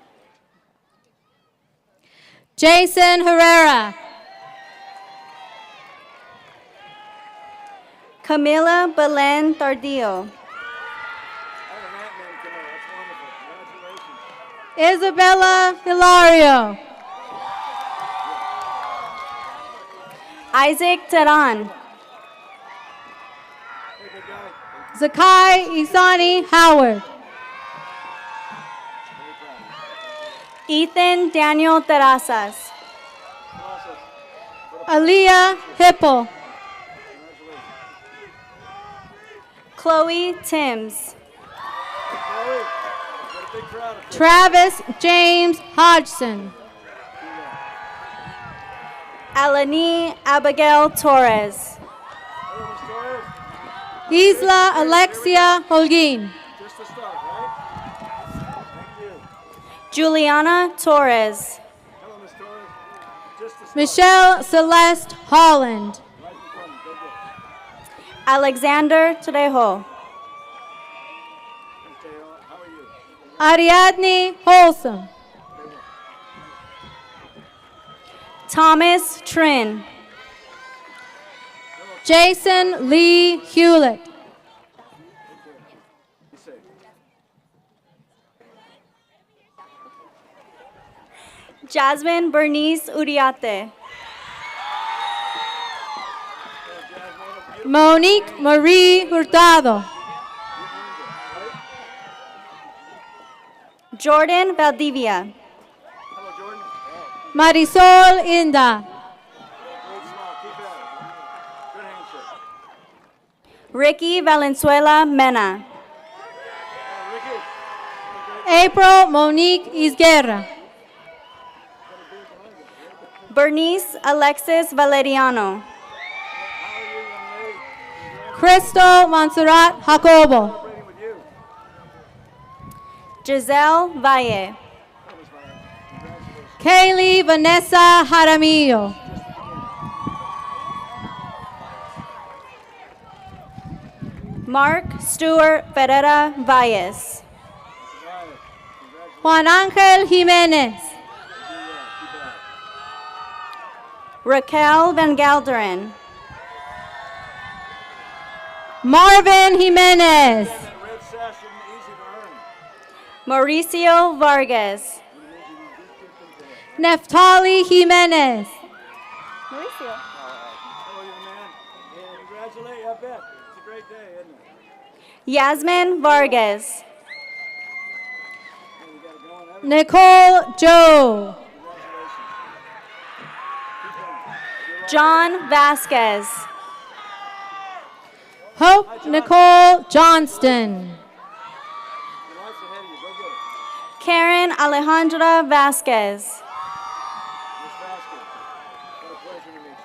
Jason Herrera. Camila Belen Tardillo. Isabella Hilario. Isaac Teran. Zakai Isani Howard. Ethan Daniel Terrazas. Aaliyah Hipple. Chloe Timms. Travis James Hodgson. Alani Abigail Torres. Isla Alexia Holguin. Juliana Torres. Michelle Celeste Holland. Alexander Trejo. Ariadne Wholesome. Thomas Trin. Jason Lee Hewlett. Jasmine Bernice Uriate. Monique Marie Hurtado. Jordan Valdivia. Marisol Inda. Ricky Valenzuela Mena. April Monique Isguerra. Bernice Alexis Valeriano. Crystal Montserrat Jacobo. Giselle Valle. Kaylee Vanessa Jaramillo. Mark Stewart Ferreira Valles. Juan Angel Jimenez. Raquel Van Galderen. Marvin Jimenez. Mauricio Vargas. Neftali Jimenez. Mauricio. Congratulate you, I bet. It's a great day, isn't it? Yasmin Vargas. Nicole Joe. John Vasquez. Hope Nicole Johnston. Karen Alejandra Vasquez.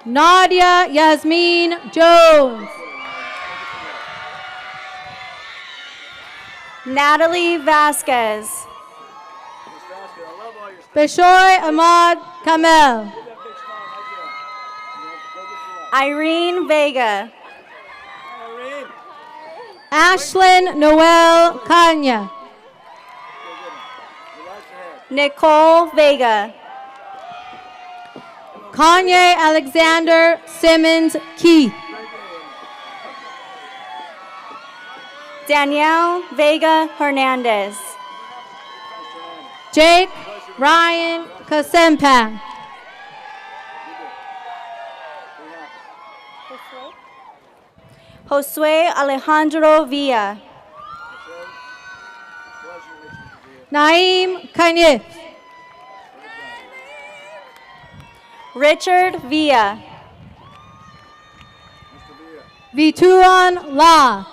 Nadia Yasmin Jones. Natalie Vasquez. Beshoy Ahmad Kamel. Irene Vega. Ashlyn Noel Kanya. Nicole Vega. Kanye Alexander Simmons Keith. Danielle Vega Hernandez. Jake Ryan Kasempa. Josue Alejandro Villa. Naeem Kanyif. Richard Villa. Vituan La.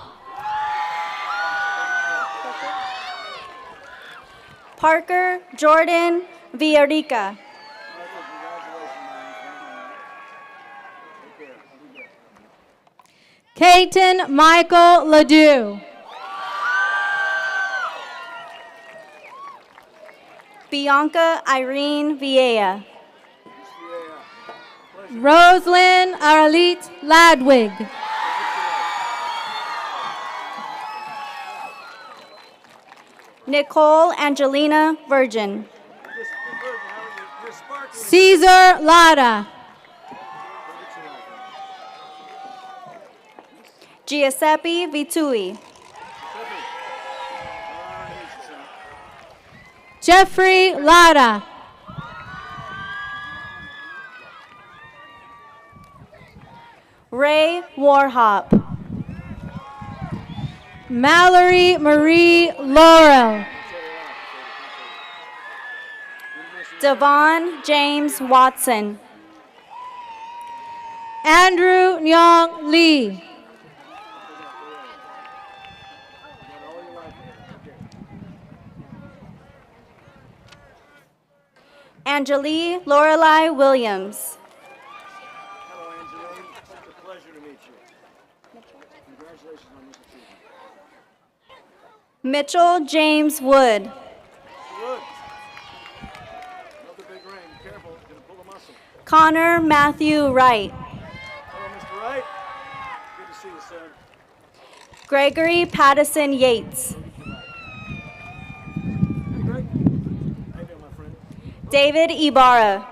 Parker Jordan Villarica. Caton Michael Ledoux. Bianca Irene Vieja. Roslyn Aralit Ladwig. Nicole Angelina Virgin. Caesar Lara. Giuseppe Vitui. Jeffrey Lara. Ray Warhop. Mallory Marie Laurel. Devon James Watson. Andrew Nyong Lee. Angelie Lorelei Williams. Hello, Angeline. It's a pleasure to meet you. Congratulations on this achievement. Mitchell James Wood. Good. Another big ring. Careful, gonna pull a muscle. Connor Matthew Wright. Hello, Mr. Wright. Good to see you, sir. Gregory Pattison Yates. Hey, Greg. How you doing, my friend? David Ibarra.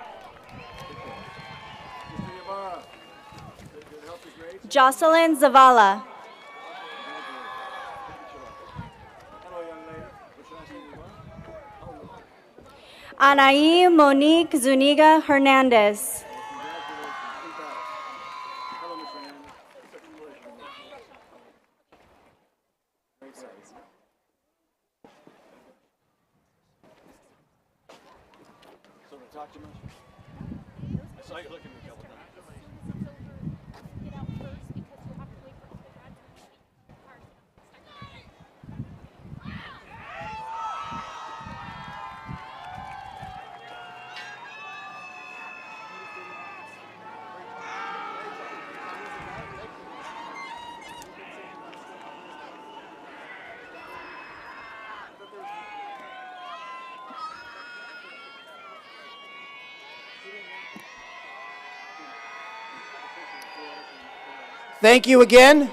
Mr. Ybarra. Good healthy grades. Jocelyn Zavala. Hello, young lady. What's your last name, Ybarra? Anaí Monique Zuniga Hernandez. Hello, Miss Hernandez. It's a pleasure to meet you. Great size. So, to talk too much? I saw you looking at me a couple times. Thank you again.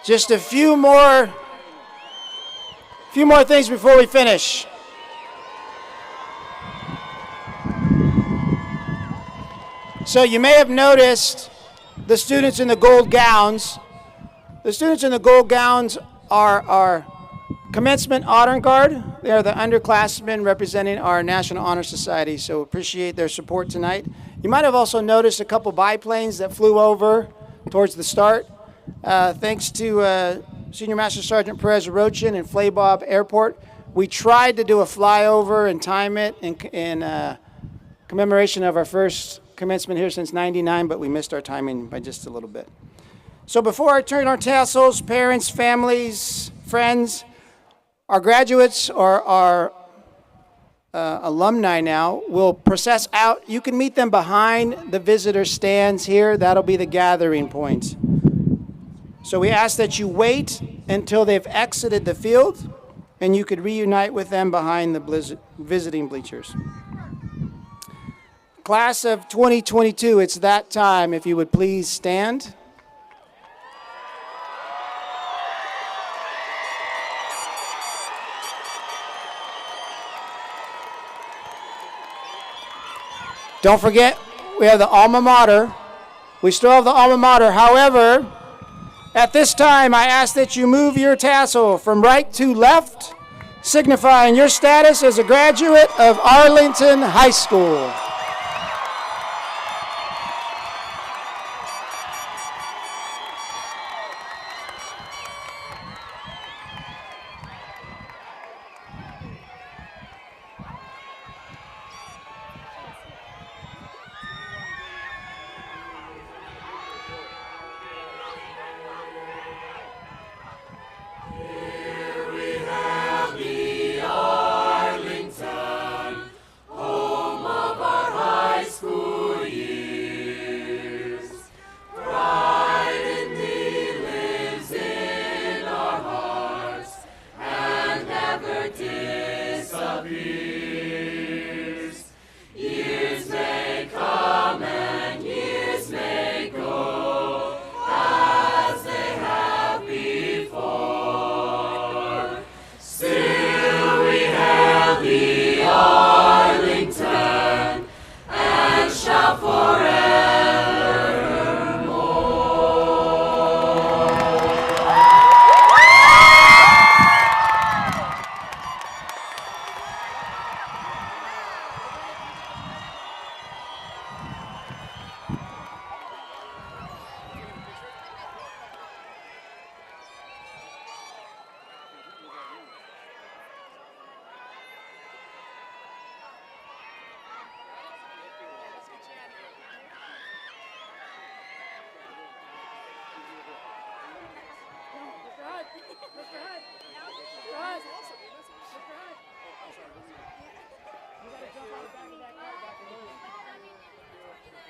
Just a few more things before we finish. So you may have noticed the students in the gold gowns. The students in the gold gowns are our commencement honor guard. They are the underclassmen representing our National Honor Society, so appreciate their support tonight. You might have also noticed a couple biplanes that flew over towards the start. Thanks to Senior Master Sergeant Perez Arochin and Flaybob Airport. We tried to do a flyover and time it in commemoration of our first commencement here since '99, but we missed our timing by just a little bit. So before I turn our tassels, parents, families, friends, our graduates or our alumni now will process out. You can meet them behind the visitor stands here. That'll be the gathering point. So we ask that you wait until they've exited the field and you could reunite with them behind the visiting bleachers. Class of 2022, it's that time. If you would please stand. Don't forget, we have the alma mater. We still have the alma mater. However, at this time, I ask that you move your tassel from right to left, signifying your status as a graduate of Arlington High School.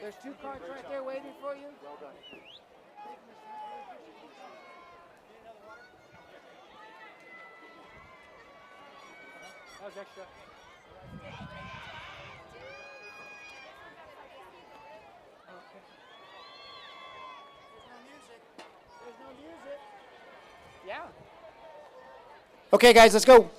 There's 2 cards right there waiting for you. Well done. That was extra. Okay. There's no music. There's no music. Yeah. Okay, guys, let's go.